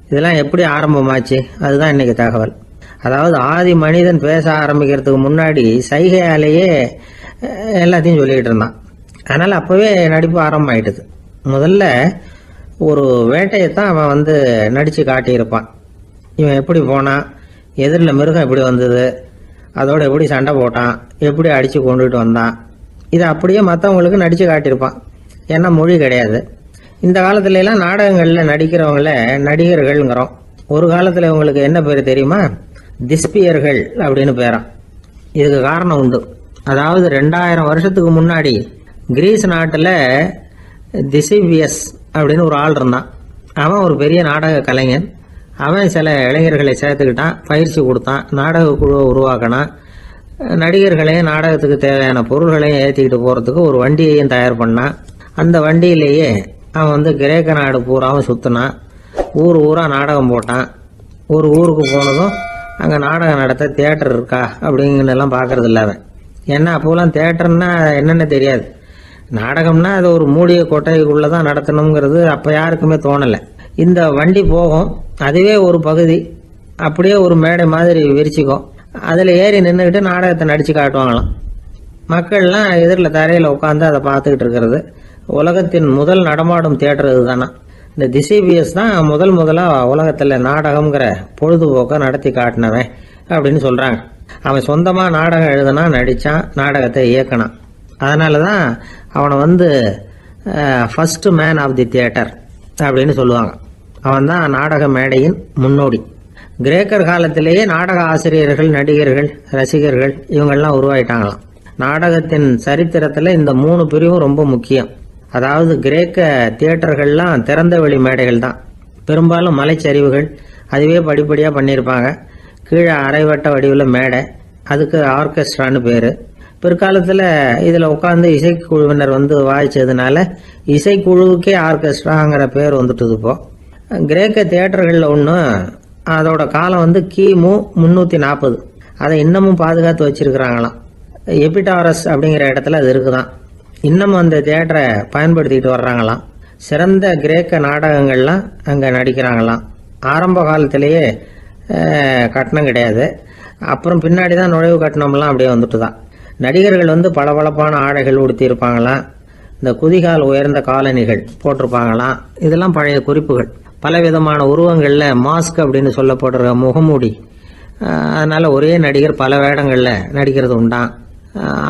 இதெல்லாம் எப்படி ஆரம்பமாச்சு? அதுதான் இன்னைக்கு தகவல். அதாவது ஆதி மனிதன் பேச ஆரம்பிக்கிறதுக்கு முன்னாடி சைகையாலேயே எல்லாத்தையும் சொல்லிக்கிட்டு இருந்தான். அதனால அப்பவே நடிப்பு ஆரம்பமாயிட்டுது. முதல்ல ஒரு வேட்டையத்தான் அவன் நடிச்சு காட்டியிருப்பான். இவன் எப்படி போனான், எதிரில் மிருகம் எப்படி வந்தது, அதோட எப்படி சண்டை போட்டான், எப்படி அடிச்சு கொண்டுட்டு வந்தான், இதை அப்படியே மற்றவங்களுக்கு நடிச்சு காட்டியிருப்பான். ஏன்னா மொழி கிடையாது. இந்த காலத்துல எல்லாம் நாடகங்கள்ல நடிக்கிறவங்கள நடிகர்கள்ங்கிறோம். ஒரு காலத்துல இவங்களுக்கு என்ன பேர் தெரியுமா? திஸ்பியர்கள் அப்படின்னு பேராம். இதுக்கு காரணம் உண்டு. அதாவது 2000 வருஷத்துக்கு முன்னாடி கிரீஸ் நாட்டுல திசிபியஸ் அப்படின்னு ஒரு ஆள் இருந்தான். அவன் ஒரு பெரிய நாடக கலைஞன். அவன் சில இளைஞர்களை சேர்த்துக்கிட்டான், பயிற்சி கொடுத்தான், நாடக குழுவை உருவாக்கினான். நடிகர்களையும் நாடகத்துக்கு தேவையான பொருள்களையும் ஏற்றிக்கிட்டு போறதுக்கு ஒரு வண்டியையும் தயார் பண்ணான். அந்த வண்டியிலேயே அவன் கிரேக்க நாடு பூராவும் சுத்தினான். ஊர் ஊரா நாடகம் போட்டான். ஒரு ஊருக்கு போனதும் அங்கே நாடகம் நடத்த தியேட்டர் இருக்கா அப்படிங்கிறதெல்லாம் பார்க்கறது இல்லை அவன். ஏன்னா அப்போலாம் தியேட்டர்னா என்னென்ன தெரியாது. நாடகம்னா அது ஒரு மூடிய கொட்டைக்குள்ளதான் நடத்தணுங்கிறது அப்போ யாருக்குமே தோணலை. இந்த வண்டி போகும், அதுவே ஒரு பகுதி அப்படியே ஒரு மேடை மாதிரி விரிச்சிக்கும். அதில் ஏறி நின்றுக்கிட்டு நாடகத்தை நடிச்சு காட்டுவாங்களாம். மக்கள்லாம் எதிரில் தரையில் உட்காந்து அதை பார்த்துக்கிட்டு இருக்கிறது. உலகத்தின் முதல் நடமாடும் தியேட்டர் இதுதானா. இந்த திசிபியஸ் தான் முதலாக உலகத்தில் நாடகம்ங்கிற பொழுதுபோக்கை நடத்தி காட்டினவன் அப்படின்னு சொல்கிறாங்க. அவன் சொந்தமாக நாடகம் எழுதுனா, நடித்தான், நாடகத்தை இயக்கினான். அதனால தான் அவனை first man of the theatre அப்படின்னு சொல்லுவாங்க. அவன் தான் நாடக மேடையின் முன்னோடி. கிரேக்கர் காலத்திலேயே நாடக ஆசிரியர்கள், நடிகர்கள், ரசிகர்கள் இவங்கெல்லாம் உருவாயிட்டாங்களாம். நாடகத்தின் சரித்திரத்தில் இந்த 3 பிரிவும் ரொம்ப முக்கியம். அதாவது கிரேக்க தியேட்டர்கள்லாம் திறந்த வெளி மேடைகள் தான். பெரும்பாலும் மலைச்சரிவுகள், அதுவே படிப்படியாக பண்ணியிருப்பாங்க. கீழே அரைவட்ட வடிவில் மேடை, அதுக்கு ஆர்கெஸ்ட்ரான்னு பேர். பிற்காலத்தில் இதில் உட்காந்து இசைக்குழுவினர் வாய்ச்சதுனால இசைக்குழுவுக்கே ஆர்கெஸ்ட்ராங்கிற பேர் வந்துட்டுது. இப்போ கிரேக்க தியேட்டர்களில் ஒன்று, அதோட காலம் கிமு 340. அதை இன்னமும் பாதுகாத்து வச்சிருக்கிறாங்களாம். எபிடாரஸ் அப்படிங்கிற இடத்துல அது இருக்குதான். இன்னமும் அந்த தியேட்டரை பயன்படுத்திக்கிட்டு வர்றாங்களாம். சிறந்த கிரேக்க நாடகங்கள்லாம் அங்கே நடிக்கிறாங்களாம். ஆரம்ப காலத்திலேயே கட்டணம் கிடையாது. அப்புறம் பின்னாடி தான் நுழைவு கட்டணம்லாம் அப்படியே வந்துட்டு தான். நடிகர்கள் வந்து பளபளப்பான ஆடைகள் உடுத்தி இருப்பாங்களாம், இந்த குதிகால் உயர்ந்த காலணிகள் போட்டிருப்பாங்களாம். இதெல்லாம் பழைய குறிப்புகள். பலவிதமான உருவங்களில் மாஸ்க் அப்படின்னு சொல்லப்படுற முகமூடி. அதனால ஒரே நடிகர் பல வேடங்களில் நடிக்கிறது உண்டான்.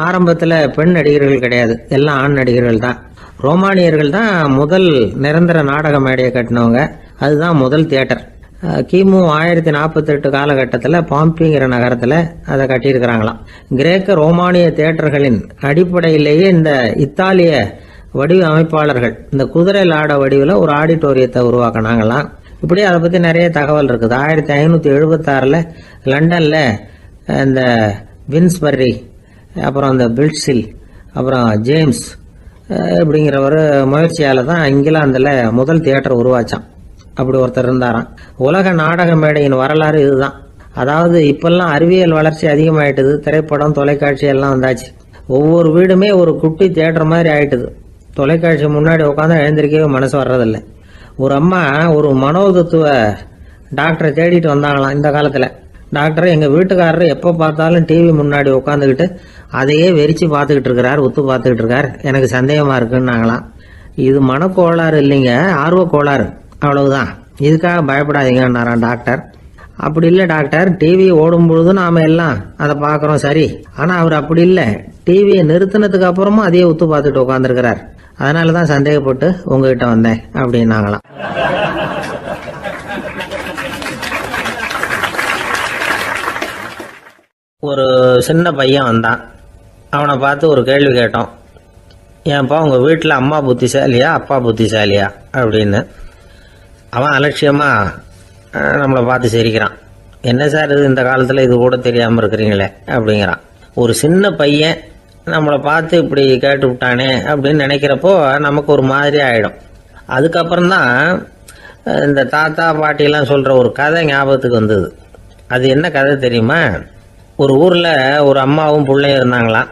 ஆரம்பத்தில் பெண் நடிகர்கள் கிடையாது, எல்லாம் ஆண் நடிகர்கள் தான். ரோமானியர்கள் தான் முதல் நிரந்தர நாடக மேடையை கட்டினவங்க. அதுதான் முதல் தியேட்டர். கிமு 1048 காலகட்டத்தில் பாம்பிங்கிற நகரத்தில் அதை கட்டியிருக்கிறாங்களாம். கிரேக்க ரோமானிய தியேட்டர்களின் அடிப்படையிலேயே இந்த இத்தாலிய வடிவ அமைப்பாளர்கள் இந்த குதிரை லாட வடிவில் ஒரு ஆடிட்டோரியத்தை உருவாக்கினாங்களாம். இப்படி அதை பற்றி நிறைய தகவல் இருக்குது. 1576 லண்டனில் இந்த வின்ஸ்பர்ரி, அப்புறம் இந்த பில்ட்ஸில், அப்புறம் ஜேம்ஸ் இப்படிங்கிற ஒரு முயற்சியால் தான் இங்கிலாந்தில் முதல் தியேட்டர் உருவாச்சான். அப்படி ஒருத்தர் இருந்தாராம். உலக நாடக மேடையின் வரலாறு இதுதான். அதாவது இப்பெல்லாம் அறிவியல் வளர்ச்சி அதிகமாயிட்டுது, திரைப்படம் தொலைக்காட்சி எல்லாம் வந்தாச்சு. ஒவ்வொரு வீடுமே ஒரு குட்டி தியேட்டர் மாதிரி ஆயிட்டுது. தொலைக்காட்சி முன்னாடி உட்காந்து எழுந்திருக்கவே மனசு வர்றதில்லை. ஒரு அம்மா ஒரு மனோதத்துவ டாக்டரை தேடிட்டு வந்தாங்களாம் இந்த காலத்தில். டாக்டர், எங்கள் வீட்டுக்காரர் எப்போ பார்த்தாலும் டிவி முன்னாடி உட்காந்துக்கிட்டு அதையே வெறிச்சு பார்த்துக்கிட்டு இருக்கிறார், உத்து பார்த்துக்கிட்டு இருக்கார், எனக்கு சந்தேகமாக இருக்குன்னாங்களாம். இது மனக்கோளாறு இல்லைங்க, ஆர்வ கோளாறு, அவ்வளவுதான், இதுக்காக பயப்படாதீங்கன்னாராம் டாக்டர். அப்படி இல்லை டாக்டர், டிவி ஓடும் பொழுது நாம எல்லாம் அதை பார்க்குறோம் சரி, ஆனால் அவர் அப்படி இல்லை, டிவியை நிறுத்தினதுக்கு அப்புறமும் அதையே உத்து பார்த்துட்டு உட்காந்துருக்கிறார், அதனால தான் சந்தேகப்பட்டு உங்ககிட்ட வந்தேன் அப்படின்னாங்களாம். ஒரு சின்ன பையன் வந்தான். அவனை பார்த்து ஒரு கேள்வி கேட்டோம். ஏன்ப்பா உங்கள் வீட்டில் அம்மா புத்திசாலியா அப்பா புத்திசாலியா அப்படின்னு. அவன் அலட்சியமாக நம்மளை பார்த்து சிரிக்கிறான். என்ன சார் இது, இந்த காலத்தில் இது கூட தெரியாமல் இருக்கிறீங்களே அப்படிங்கிறான். ஒரு சின்ன பையன் நம்மளை பார்த்து இப்படி கேட்டு விட்டானே அப்படின்னு நினைக்கிறப்போ நமக்கு ஒரு மாதிரி ஆகிடும். அதுக்கப்புறம்தான் இந்த தாத்தா பாட்டிலாம் சொல்கிற ஒரு கதை ஞாபகத்துக்கு வந்தது. அது என்ன கதை தெரியுமா? ஒரு ஊரில் ஒரு அம்மாவும் பிள்ளையும் இருந்தாங்களாம்.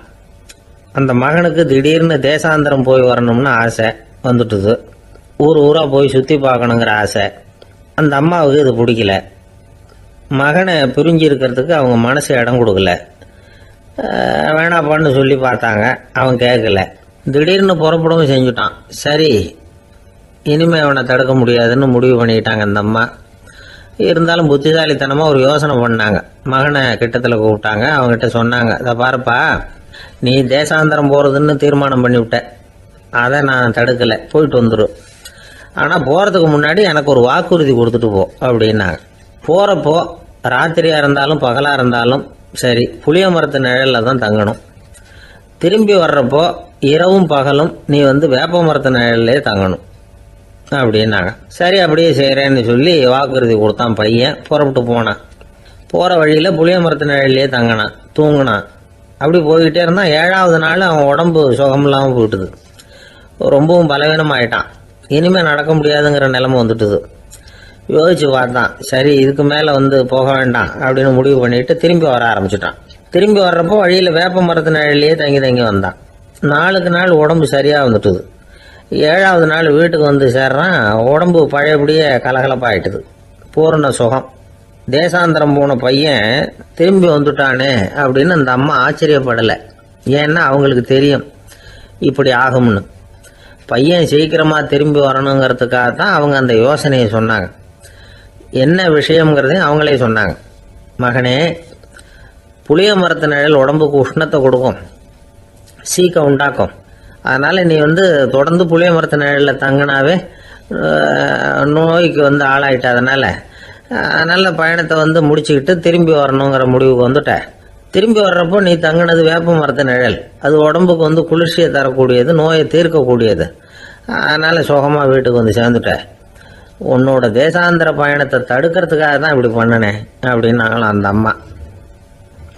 அந்த மகனுக்கு திடீர்னு தேசாந்திரம் போய் வரணும்னு ஆசை வந்துட்டுது. ஊராக போய் சுற்றி பார்க்கணுங்கிற ஆசை. அந்த அம்மாவுக்கு இது பிடிக்கல. மகனை பிரிஞ்சு இருக்கிறதுக்கு அவங்க மனசு இடம் கொடுக்கல. வேணாப்பான்னு சொல்லி பார்த்தாங்க, அவன் கேட்கல. திடீர்னு புறப்படவும் செஞ்சுட்டான். சரி, இனிமேல் அவனை தடுக்க முடியாதுன்னு முடிவு பண்ணிக்கிட்டாங்க அந்த அம்மா. இருந்தாலும் புத்திசாலித்தனமாக ஒரு யோசனை பண்ணாங்க. மகனை கிட்டத்தில் கூப்பிட்டாங்க. அவங்ககிட்ட சொன்னாங்க, இதை பாருப்பா, நீ தேசாந்திரம் போகிறதுன்னு தீர்மானம் பண்ணிவிட்ட, அதை நான் தடுக்கலை, போயிட்டு வந்துடும். ஆனால் போகிறதுக்கு முன்னாடி எனக்கு ஒரு வாக்குறுதி கொடுத்துட்டு போ அப்படின்னாங்க. போகிறப்போ ராத்திரியாக இருந்தாலும் பகலாக இருந்தாலும் சரி, புளிய மரத்து நிழலில் தான் தங்கணும். திரும்பி வர்றப்போ இரவும் பகலும் நீ வேப்ப மரத்து நிழல்லே தங்கணும் அப்படின்னாங்க. சரி, அப்படியே செய்கிறேன்னு சொல்லி வாக்குறுதி கொடுத்தான் பையன். புறப்பட்டு போனான். போகிற வழியில் புளிய மரத்து நிழல்லே தங்கினான், தூங்கினான். அப்படி போய்கிட்டே இருந்தான். 7வது நாள் அவன் உடம்பு சுகமில்லாமல் போயிட்டுது. ரொம்பவும் பலவீனமாயிட்டான். இனிமேல் நடக்க முடியாதுங்கிற நிலைமை வந்துட்டுது. யோசிச்சு பார்த்தான். சரி, இதுக்கு மேலே போக வேண்டாம் அப்படின்னு முடிவு பண்ணிட்டு திரும்பி வர ஆரம்பிச்சிட்டான். திரும்பி வர்றப்போ வழியில் வேப்ப மரத்து நிழல்லையே தங்கி வந்தான். நாளுக்கு நாள் உடம்பு சரியாக வந்துட்டுது. 7வது நாள் வீட்டுக்கு சேர்றான். உடம்பு பழையபடியே கலகலப்பாயிட்டுது. பூரண சுகம். தேசாந்திரம் போன பையன் திரும்பி வந்துட்டானே அப்படின்னு அந்த அம்மா ஆச்சரியப்படலை. ஏன்னா அவங்களுக்கு தெரியும் இப்படி ஆகும்னு. பையன் சீக்கிரமாக திரும்பி வரணுங்கிறதுக்காக தான் அவங்க அந்த யோசனையை சொன்னாங்க. என்ன விஷயங்கிறதையும் அவங்களே சொன்னாங்க. மகனே, புளிய மரத்து நிழல் உடம்புக்கு உஷ்ணத்தை கொடுக்கும், சீக்கம் உண்டாக்கும். அதனால் நீ தொடர்ந்து புளிய மரத்து நிழலில் தங்கினாவே நோய்க்கு ஆளாயிட்ட. அதனால் நல்ல பயணத்தை முடிச்சுக்கிட்டு திரும்பி வரணுங்கிற முடிவுக்கு வந்துட்ட. திரும்பி வர்றப்போ நீ தங்கினது வேப்ப மரத்து நிழல். அது உடம்புக்கு குளிர்ச்சியை தரக்கூடியது, நோயை தீர்க்கக்கூடியது. அதனால் சுகமாக வீட்டுக்கு சேர்ந்துட்ட. உன்னோட தேசாந்திர பயணத்தை தடுக்கிறதுக்காக தான் இப்படி பண்ணினேன் அப்படின்னாங்களாம் அந்த அம்மா.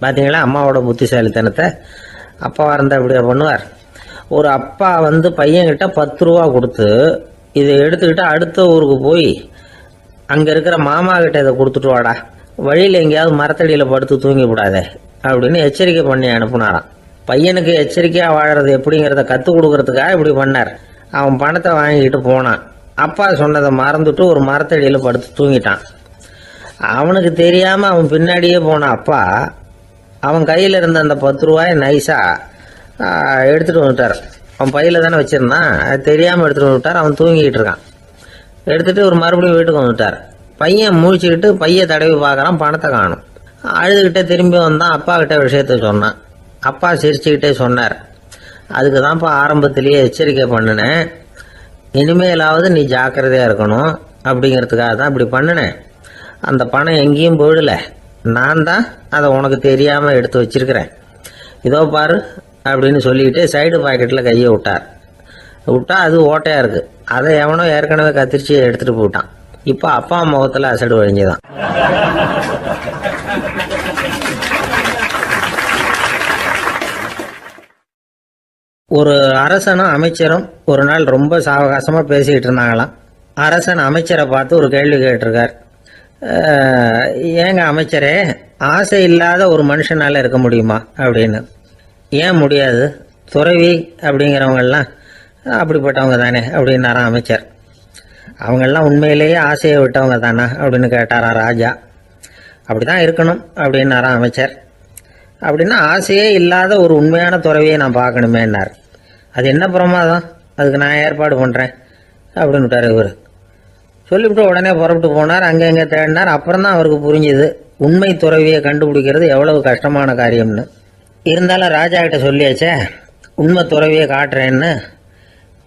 பார்த்தீங்களா அம்மாவோட புத்திசாலித்தனத்தை? அப்பாவாக இருந்தால் இப்படியா பண்ணுவார்? ஒரு அப்பா பையன்கிட்ட 10 ரூபா கொடுத்து இதை எடுத்துக்கிட்டு அடுத்த ஊருக்கு போய் அங்கே இருக்கிற மாமா கிட்ட இதை கொடுத்துட்டு வாடா, வழியில் எங்கேயாவது மரத்தடியில் படுத்து தூங்கி விடாதே அப்படின்னு எச்சரிக்கை பண்ணி அனுப்புனாராம். பையனுக்கு எச்சரிக்கையாக வாழறது எப்படிங்கிறத கற்றுக் கொடுக்கறதுக்காக இப்படி பண்ணார். அவன் பணத்தை வாங்கிக்கிட்டு போனான். அப்பா சொன்னதை மறந்துட்டு ஒரு மரத்தடியில் படுத்து தூங்கிட்டான். அவனுக்கு தெரியாம அவன் பின்னாடியே போன அப்பா அவன் கையில இருந்த அந்த 10 ரூபாய் நைஸா எடுத்துட்டு வந்துட்டார். அவன் பையில தானே வச்சிருந்தான், அது தெரியாம எடுத்துட்டு வந்துட்டார். அவன் தூங்கிட்டு இருக்கான். எடுத்துட்டு ஒரு மறுபடியும் வீட்டுக்கு வந்துட்டார். பையன் முழிச்சுக்கிட்டு பைய தடவி பார்க்கறான், பணத்தை காணும். அழுதுகிட்டே திரும்பி வந்தான். அப்பா கிட்ட விஷயத்த சொன்னான். அப்பா சிரிச்சுக்கிட்டே சொன்னார், அதுக்கு தான்ப்பா ஆரம்பத்திலேயே எச்சரிக்கை பண்ணினேன், இனிமேலாவது நீ ஜாக்கிரதையா இருக்கணும் அப்படிங்கிறதுக்காக தான் இப்படி பண்ணினேன். அந்த பணம் எங்கேயும் போயிடல, நான் தான் அதை உனக்கு தெரியாம எடுத்து வச்சிருக்கிறேன், இதோ பாரு அப்படின்னு சொல்லிட்டு சைடு பாக்கெட்ல கையை விட்டா அது ஓட்டையா இருக்கு. அதை எவனோ ஏற்கனவே கத்திரிச்சு எடுத்துட்டு போட்டான். இப்ப அப்பா முகத்துல அசடு வழிஞ்சுதான். ஒரு அரசனும் அமைச்சரும் ஒரு நாள் ரொம்ப சாவகாசமா பேசிக்கிட்டு இருந்தாங்களாம். அரசன் அமைச்சரை பார்த்து ஒரு கேள்வி கேட்டிருக்கார். ஏங்க அமைச்சரே, ஆசை இல்லாத ஒரு மனுஷனால இருக்க முடியுமா அப்படின்னு. ஏன் முடியாது, துறவி அப்படிங்கிறவங்கெல்லாம் அப்படிப்பட்டவங்க தானே அப்படின்னாராம் அமைச்சர். அவங்கெல்லாம் உண்மையிலேயே ஆசையை விட்டவங்க தானா அப்படின்னு கேட்டாரா ராஜா. அப்படிதான் இருக்கணும் அப்படின்னாராம் அமைச்சர். அப்படின்னா ஆசையே இல்லாத ஒரு உண்மையான துறவியை நான் பார்க்கணுமேன்னார். அது என்ன பிரமாதம், அதுக்கு நான் ஏற்பாடு பண்ணுறேன் அப்படின்னு விட்டார் இவர். சொல்லிவிட்டு உடனே புறப்பட்டு போனார். அங்கே எங்கே தேடினார். அப்புறம் தான் அவருக்கு புரிஞ்சுது உண்மை துறவியை கண்டுபிடிக்கிறது எவ்வளவு கஷ்டமான காரியம்னு. இருந்தாலும் ராஜா கிட்ட சொல்லியாச்சே, உண்மை துறவியை காட்டுறேன்னு.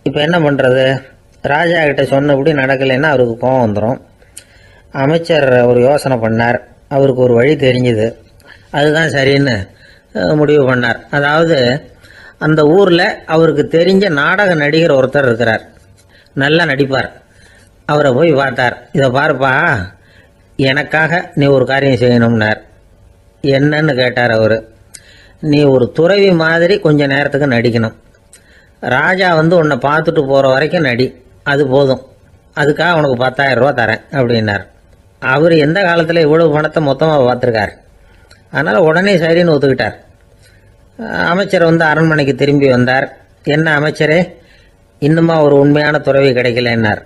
இப்போ என்ன பண்ணுறது? ராஜா கிட்ட சொன்னபடி நடக்கலைன்னா அவருக்கு கோபம் வந்துடும். அமைச்சர் ஒரு யோசனை பண்ணார். அவருக்கு ஒரு வழி தெரிஞ்சுது. அதுதான் சரின்னு முடிவு பண்ணார். அதாவது அந்த ஊரில் அவருக்கு தெரிஞ்ச நாடக நடிகர் ஒருத்தர் இருக்கிறார், நல்லா நடிப்பார். அவரை போய் பார்த்தார். இதை பாருப்பா, எனக்காக நீ ஒரு காரியம் செய்யணும்னார். என்னன்னு கேட்டார் அவர். நீ ஒரு துறவி மாதிரி கொஞ்ச நேரத்துக்கு நடிக்கணும். ராஜா உன்னை பார்த்துட்டு போகிற வரைக்கும் நடி, அது போதும். அதுக்காக உனக்கு 10,000 ரூபா தரேன் அப்படின்னார். அவர் எந்த காலத்தில் இவ்வளவு பணத்தை மொத்தமாக பார்த்துருக்கார். அதனால் உடனே சரின்னு ஒத்துக்கிட்டார். அமைச்சர் அரண்மனைக்கு திரும்பி வந்தார். என்ன அமைச்சரே, இன்னுமா ஒரு உண்மையான துறவி கிடைக்கலன்னார்.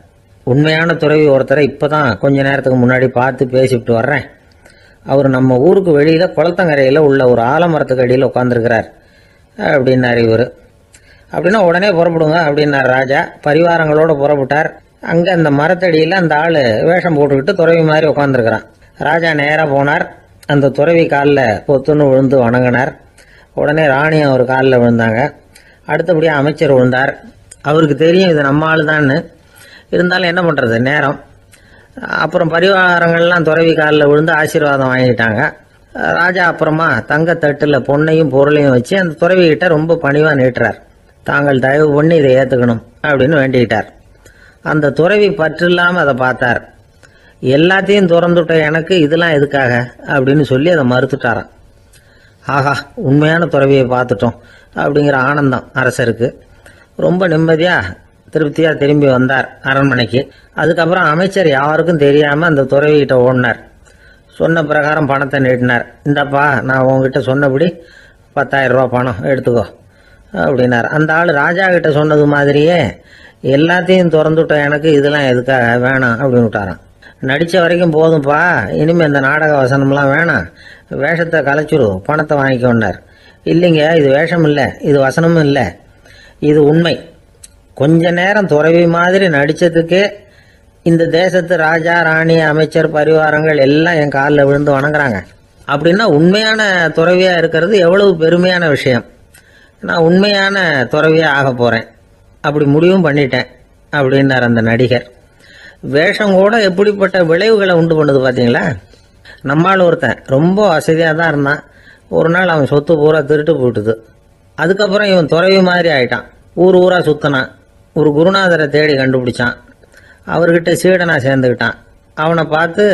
உண்மையான துறவி ஒருத்தரை இப்போ தான் கொஞ்ச நேரத்துக்கு முன்னாடி பார்த்து பேசிவிட்டு வர்றேன். அவர் நம்ம ஊருக்கு வெளியில் குளத்தங்கரையில் உள்ள ஒரு ஆலமரத்துக்கு அடியில் உட்காந்துருக்கிறார் அப்படின்னார் இவர். அப்படின்னா உடனே புறப்படுங்க அப்படின்னார் ராஜா. பரிவாரங்களோடு புறப்பட்டார். அங்கே அந்த மரத்தடியில் அந்த ஆள் வேஷம் போட்டுக்கிட்டு துறவி மாதிரி உட்காந்துருக்கிறான். ராஜா நேராக போனார். அந்த துறவி காலில் பொத்துன்னு விழுந்து வணங்கினார். உடனே ராணி அவர் காலில் விழுந்தாங்க. அடுத்தபடியாக அமைச்சர் விழுந்தார். அவருக்கு தெரியும் இது நம்ம ஆள் தான்னு. இருந்தாலும் என்ன பண்ணுறது, நேரம். அப்புறம் பரிவாரங்கள்லாம் துறவி காலில் விழுந்து ஆசீர்வாதம் வாங்கிட்டாங்க. ராஜா அப்புறமா தங்கத்தட்டில் பொண்ணையும் பொருளையும் வச்சு அந்த துறவிகிட்ட ரொம்ப பணிவாக நீட்டுறார். தாங்கள் தயவு பண்ணி இதை ஏற்றுக்கணும் அப்படின்னு வேண்டிக்கிட்டார். அந்த துறவி பற்று இல்லாமல் அதை பார்த்தார். எல்லாத்தையும் திறந்துவிட்ட எனக்கு இதெல்லாம் எதுக்காக அப்படின்னு சொல்லி அதை மறுத்துட்டாராம். ஆஹா, உண்மையான துறவியை பார்த்துட்டோம் அப்படிங்கிற ஆனந்தம் அரசருக்கு. ரொம்ப நிம்மதியாக திருப்தியாக திரும்பி வந்தார் அரண்மனைக்கு. அதுக்கப்புறம் அமைச்சர் யாருக்கும் தெரியாமல் அந்த துறவிகிட்ட ஓடினார். சொன்ன பிரகாரம் பணத்தை நீட்டினார். இந்தப்பா, நான் உங்ககிட்ட சொன்னபடி 10,000 ரூபா பணம் எடுத்துக்கோ அப்படின்னார். அந்த ஆள் ராஜா கிட்ட சொன்னது மாதிரியே எல்லாத்தையும் திறந்துவிட்ட எனக்கு இதெல்லாம் எதுக்காக வேணாம் அப்படின்னு விட்டாரான். நடித்த வரைக்கும் போதும்ப்பா, இனிமேல் இந்த நாடக வசனம்லாம் வேணாம், வேஷத்தை கலைச்சிரு, பணத்தை வாங்கிக்கோன்னார். இல்லைங்க, இது வேஷம் இல்லை, இது வசனமும் இல்லை, இது உண்மை. கொஞ்ச நேரம் துறவி மாதிரி நடித்ததுக்கே இந்த தேசத்து ராஜா, ராணி, அமைச்சர், பரிவாரங்கள் எல்லாம் என் காலில் விழுந்து வணங்குறாங்க. அப்படின்னா உண்மையான துறவியாக இருக்கிறது எவ்வளவு பெருமையான விஷயம். நான் உண்மையான துறவியாக ஆக போகிறேன், அப்படி முடிவும் பண்ணிட்டேன் அப்படின்னார் அந்த நடிகர். வேஷம் கூட எப்படிப்பட்ட விளைவுகளை உண்டு பண்ணுது பார்த்தீங்களா. நம்மால் ஒருத்தன் ரொம்ப வசதியாக தான் இருந்தான். ஒரு நாள் அவன் சொத்து பூரா திருட்டு போட்டுது. அதுக்கப்புறம் இவன் துறவி மாதிரி ஆயிட்டான். ஊர் ஊராக சுற்றினான். ஒரு குருநாதரை தேடி கண்டுபிடிச்சான். அவர்கிட்ட சீடனா சேர்ந்துக்கிட்டான். அவனை பார்த்து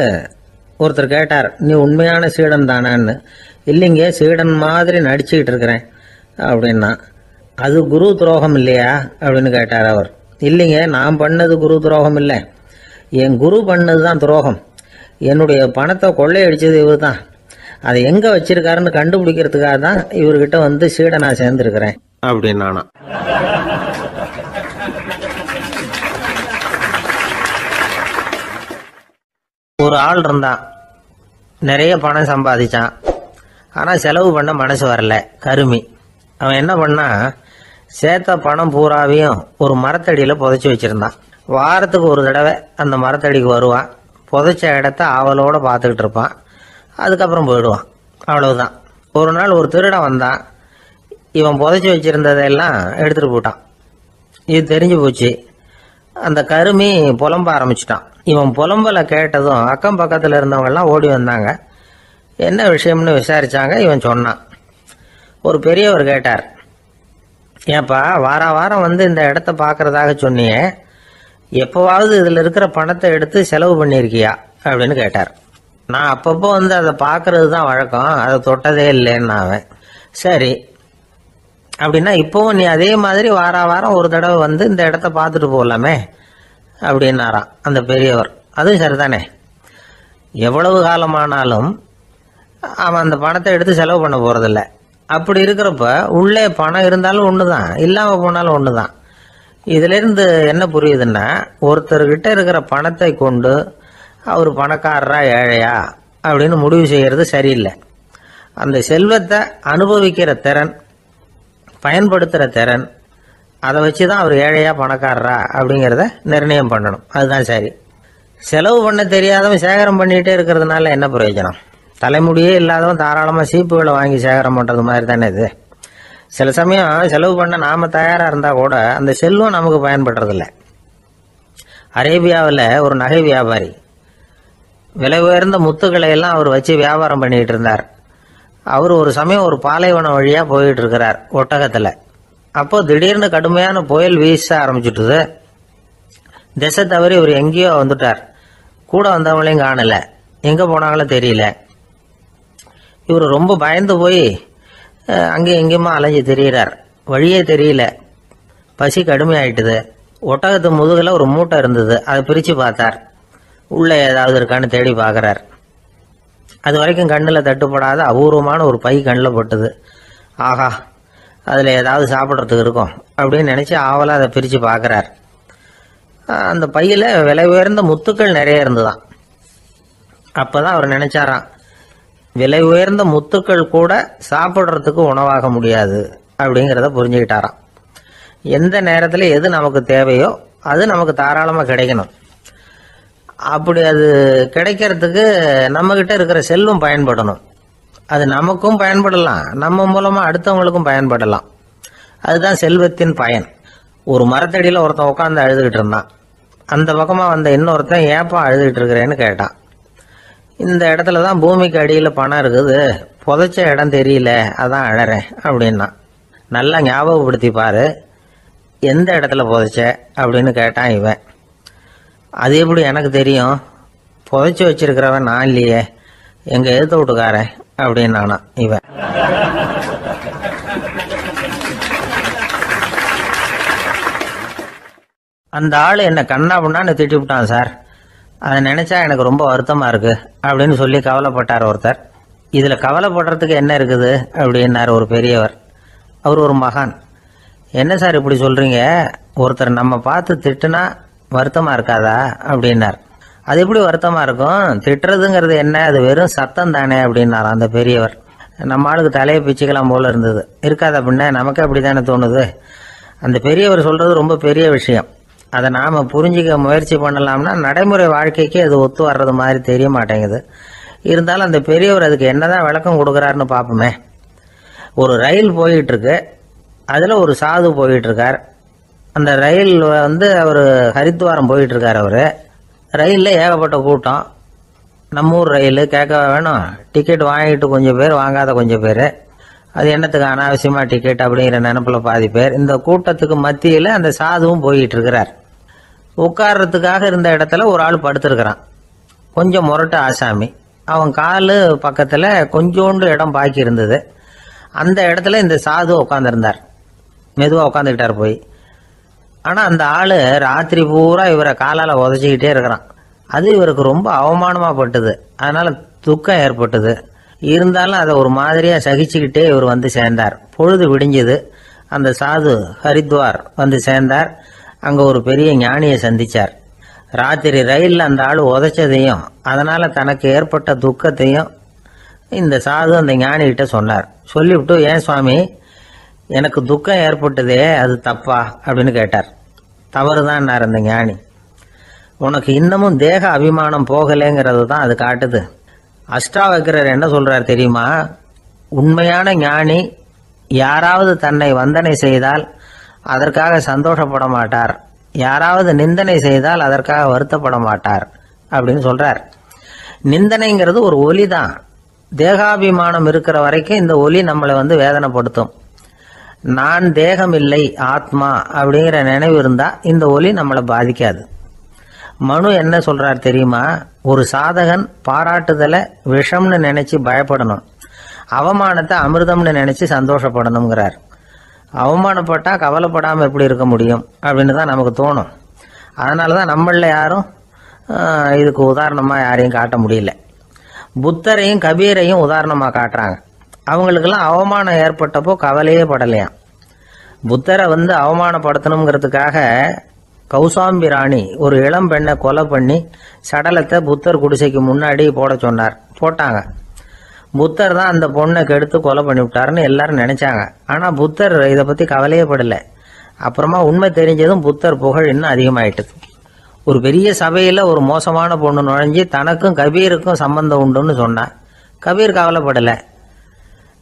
ஒருத்தர் கேட்டார், நீ உண்மையான சீடன் தானான்னு. இல்லைங்க, சீடன் மாதிரி நடிச்சுக்கிட்டு இருக்கிறேன் அப்படின்னா. அது குரு துரோகம் இல்லையா அப்படின்னு கேட்டார் அவர். இல்லைங்க, நான் பண்ணது குரு துரோகம் இல்லை, என் குரு பண்ணது தான் துரோகம். என்னுடைய பணத்தை கொள்ளையடிச்சது இவர் தான். அதை எங்கே வச்சிருக்காருன்னு கண்டுபிடிக்கிறதுக்காக தான் இவர்கிட்ட சீடனா சேர்ந்துருக்கிறேன் அப்படின்னானா. ஒரு ஆள் இருந்தான். நிறைய பணம் சம்பாதிச்சான். ஆனால் செலவு பண்ண மனசு வரல. கருமி. அவன் என்ன பண்ணா, சேர்த்த பணம் பூராவையும் ஒரு மரத்தடியில் புதைச்சி வச்சிருந்தான். வாரத்துக்கு ஒரு தடவை அந்த மரத்தடிக்கு வருவான். புதைச்ச இடத்த ஆவலோடு பார்த்துக்கிட்டு இருப்பான். அதுக்கப்புறம் போயிடுவான். அவ்வளவுதான். ஒரு நாள் ஒரு திருடன் வந்தான். இவன் புதைச்சி வச்சிருந்ததெல்லாம் எடுத்துகிட்டு போட்டான். இது தெரிஞ்சு போச்சு. அந்த கருமி புலம்ப ஆரம்பிச்சிட்டான். இவன் புலம்பலை கேட்டதும் அக்கம் பக்கத்தில் இருந்தவங்கெல்லாம் ஓடி வந்தாங்க. என்ன விஷயம்னு விசாரிச்சாங்க. இவன் சொன்னான். ஒரு பெரியவர் கேட்டார், ஏன்பா வாரம் வந்து இந்த இடத்த பார்க்கறதாக சொன்னியே, எப்போவாவது இதில் இருக்கிற பணத்தை எடுத்து செலவு பண்ணியிருக்கியா அப்படின்னு கேட்டார். நான் அப்பப்போ வந்து அதை பார்க்கறது தான் வழக்கம், அதை தொட்டதே இல்லைன்னு அவன். சரி, அப்படின்னா இப்போவும் நீ அதே மாதிரி வாரம் ஒரு தடவை வந்து இந்த இடத்த பார்த்துட்டு போகலாமே அப்படின்னாராம் அந்த பெரியவர். அதுவும் சரிதானே, எவ்வளவு காலமானாலும் அவன் அந்த பணத்தை எடுத்து செலவு பண்ண போகிறதில்ல. அப்படி இருக்கிறப்ப உள்ளே பணம் இருந்தாலும் ஒன்று தான், இல்லாமல் போனாலும் ஒன்று தான். இதிலிருந்து என்ன புரியுதுன்னா, ஒருத்தர்கிட்ட இருக்கிற பணத்தை கொண்டு அவர் பணக்காரரா ஏழையா அப்படின்னு முடிவு செய்கிறது சரியில்லை. அந்த செல்வத்தை அனுபவிக்கிற திறன், பயன்படுத்துகிற திறன், அதை வச்சு தான் அவர் ஏழையா பணக்காரரா அப்படிங்கிறத நிர்ணயம் பண்ணணும். அதுதான் சரி. செலவு பண்ண தெரியாதவன் சேகரம் பண்ணிகிட்டே இருக்கிறதுனால என்ன பிரயோஜனம்? தலைமுடியே இல்லாதவன் தாராளமாக சீப்புகளை வாங்கி சேகரம் பண்ணுறது மாதிரி தானே இது. சில சமயம் செலவு பண்ண நாம் தயாராக இருந்தால் கூட அந்த செல்வம் நமக்கு பயன்படுறதில்ல. அரேபியாவில் ஒரு நகை வியாபாரி விலை உயர்ந்த முத்துக்களை எல்லாம் அவர் வச்சு வியாபாரம் பண்ணிகிட்டு இருந்தார். அவர் ஒரு சமயம் ஒரு பாலைவனம் வழியாக போயிட்டு இருக்கிறார் ஒட்டகத்தில். அப்போ திடீர்னு கடுமையான புயல் வீச ஆரம்பிச்சுட்டுது. திசை தவறி இவர் எங்கேயோ வந்துட்டார். கூட வந்தவங்களையும் காணலை, எங்கே போனாங்களோ தெரியல. இவர் ரொம்ப பயந்து போய் அங்கேயும் எங்கேயுமா அலைஞ்சு தெரிகிறார். வழியே தெரியல. பசி கடுமையாயிட்டுது. ஒட்டகத்து முதுகில் ஒரு மூட்டை இருந்தது. அதை பிரித்து பார்த்தார். உள்ளே ஏதாவது இருக்கான்னு தேடி பார்க்குறார். அது வரைக்கும் கண்ணில் தட்டுப்படாத அபூர்வமான ஒரு பை கண்ணில் பட்டுது. ஆஹா, அதில் ஏதாவது சாப்பிட்றதுக்கு இருக்கும் அப்படின்னு நினச்சி ஆவலாக அதை பிரித்து பார்க்குறார். அந்த பையில் விலை உயர்ந்த முத்துக்கள் நிறைய இருந்துதான். அப்போ தான் அவர் நினச்சாராம், விலை உயர்ந்த முத்துக்கள் கூட சாப்பிட்றதுக்கு உணவாக முடியாது அப்படிங்கிறத புரிஞ்சுக்கிட்டாராம். எந்த நேரத்தில் எது நமக்கு தேவையோ அது நமக்கு தாராளமாக கிடைக்கணும். அப்படி அது கிடைக்கிறதுக்கு நம்மக்கிட்ட இருக்கிற செல்வம் பயன்படணும். அது நமக்கும் பயன்படலாம், நம்ம மூலமாக அடுத்தவங்களுக்கும் பயன்படலாம். அதுதான் செல்வத்தின் பயன். ஒரு மரத்தடியில் ஒருத்தன் உட்காந்து அழுதுகிட்டு இருந்தான். அந்த பக்கமாக வந்த இன்னொருத்தன் ஏப்பா அழுதுகிட்டு இருக்கிறேன்னு கேட்டான். இந்த இடத்துல தான் பூமிக்கு அடியில் பணம் இருக்குது, புதைச்ச இடம் தெரியல, அதான் அழறேன் அப்படின்னா. நல்லா ஞாபகப்படுத்தி பாரு, எந்த இடத்துல புதைச்ச அப்படின்னு கேட்டான் இவன். அது எப்படி எனக்கு தெரியும், புதைச்சி வச்சிருக்கிறவன் நான் இல்லையே, எங்கள் எழுத்த வீட்டுக்காரன் அப்படின்னானா இவன். அந்த ஆள் என்னை கண்ணா பண்ணான்னு திட்டி விட்டான் சார், அதை நினைச்சா எனக்கு ரொம்ப வருத்தமா இருக்கு அப்படின்னு சொல்லி கவலைப்பட்டார் ஒருத்தர். இதுல கவலைப்படுறதுக்கு என்ன இருக்குது அப்படின்னாரு ஒரு பெரியவர். அவர் ஒரு மகான். என்ன சார் இப்படி சொல்றீங்க, ஒருத்தர் நம்ம பார்த்து திட்டுனா வருத்தமா இருக்காதா அப்படின்னார். அது எப்படி வருத்தமா இருக்கும், திட்டுறதுங்கிறது என்ன, அது வெறும் சத்தம் தானே அப்படின்னார் அந்த பெரியவர். நம்ம ஆளுக்கு தலையை பிச்சுக்கலாம் போல இருந்தது. இருக்காது அப்படின்னா நமக்கு அப்படி தானே தோணுது. அந்த பெரியவர் சொல்றது ரொம்ப பெரிய விஷயம். அதை நாம் புரிஞ்சிக்க முயற்சி பண்ணலாம்னா நடைமுறை வாழ்க்கைக்கு அது ஒத்து வர்றது மாதிரி தெரிய மாட்டேங்குது. இருந்தாலும் அந்த பெரியவர் அதுக்கு என்னதான் விளக்கம் கொடுக்குறாருன்னு பார்ப்போமே. ஒரு ரயில் போயிட்டு இருக்கு, அதில் ஒரு சாது போயிட்டு இருக்கார். அந்த ரயில் வந்து அவர் ஹரித்வாரம் போயிட்டு இருக்கார். அவர் ரயிலில் ஏகப்பட்ட கூட்டம். நம்ம ஊர் ரயில் கேட்க வேணும், டிக்கெட் வாங்கிட்டு கொஞ்சம் பேர், வாங்காத கொஞ்சம் பேர். அது என்னத்துக்கு அனாவசியமாக டிக்கெட் அப்படிங்கிற நினப்பில் பாதி பேர். இந்த கூட்டத்துக்கு மத்தியில் அந்த சாதுவும் போயிட்டு இருக்கிறார். உட்கார்றதுக்காக இருந்த இடத்துல ஒரு ஆள் படுத்திருக்கிறான். கொஞ்சம் முரட்டு ஆசாமி. அவன் கால் பக்கத்தில் கொஞ்சோண்டு இடம் பாக்கி இருந்தது. அந்த இடத்துல இந்த சாது உட்காந்துருந்தார். மெதுவாக உட்காந்துக்கிட்டார் போய். ஆனால் அந்த ஆள் ராத்திரி பூரா இவரை காலால் உதச்சிக்கிட்டே இருக்கிறான். அது இவருக்கு ரொம்ப அவமானமாக பட்டுது. அதனால் துக்கம் ஏற்பட்டது. இருந்தாலும் அதை ஒரு மாதிரியாக சகிச்சுக்கிட்டே இவர் வந்து சேர்ந்தார். பொழுது விடிஞ்சது. அந்த சாது ஹரித்வார் வந்து சேர்ந்தார். அங்கே ஒரு பெரிய ஞானியை சந்திச்சார். ராத்திரி ரயிலில் அந்த ஆள் உதைச்சதையும் அதனால தனக்கு ஏற்பட்ட துக்கத்தையும் இந்த சாது அந்த ஞானிகிட்ட சொன்னார். சொல்லிவிட்டு, ஏன் சுவாமி, எனக்கு துக்கம் ஏற்பட்டதே, அது தப்பா அப்படின்னு கேட்டார். தவறுதான் அந்த ஞானி. உனக்கு இன்னமும் தேக அபிமானம் போகலைங்கிறது தான் அது காட்டுது. அஷ்டாவக்கிரர் என்ன சொல்றார் தெரியுமா? உண்மையான ஞானி யாராவது தன்னை வந்தனை செய்தால் அதற்காக சந்தோஷப்பட மாட்டார், யாராவது நிந்தனை செய்தால் அதற்காக வருத்தப்பட மாட்டார் அப்படின்னு சொல்றார். நிந்தனைங்கிறது ஒரு ஒலி தான். தேகாபிமானம் இருக்கிற வரைக்கும் இந்த ஒலி நம்மளை வேதனைப்படுத்தும். நான் தேகம் இல்லை, ஆத்மா அப்படிங்கிற நினைவு இருந்தா இந்த ஒலி நம்மளை பாதிக்காது. மனு என்ன சொல்றார் தெரியுமா? ஒரு சாதகன் பாராட்டுதலை விஷம்னு நினைச்சு பயப்படணும், அவமானத்தை அமிர்தம்னு நினைச்சு சந்தோஷப்படணுங்கிறார். அவமானப்பட்டா கவலைப்படாம எப்படி இருக்க முடியும் அப்படின்னு தான் நமக்கு தோணும். அதனாலதான் நம்மள யாரும் இதுக்கு உதாரணமா யாரையும் காட்ட முடியல. புத்தரையும் கபீரையும் உதாரணமா காட்டுறாங்க. அவங்களுக்கெல்லாம் அவமானம் ஏற்பட்டப்போ கவலையே படலையாம். புத்தரை அவமானப்படுத்தணுங்கிறதுக்காக கௌசாம்பி ராணி ஒரு இளம் பெண்ணை கொலை பண்ணி சடலத்தை புத்தர் குடிசைக்கு முன்னாடி போட சொன்னார். போட்டாங்க. புத்தர் தான் அந்த பொண்ணை கெடுத்து கொலை பண்ணி விட்டாருன்னு எல்லாரும் நினைச்சாங்க. ஆனா புத்தர் இதை பத்தி கவலையே படல. அப்புறமா உண்மை தெரிஞ்சதும் புத்தர் புகழ் இன்னும் அதிகமாயிட்டது. ஒரு பெரிய சபையில ஒரு மோசமான பொண்ணு நுழைஞ்சு தனக்கும் கபீருக்கும் சம்பந்தம் உண்டுன்னு சொன்னா கபீர் கவலைப்படல.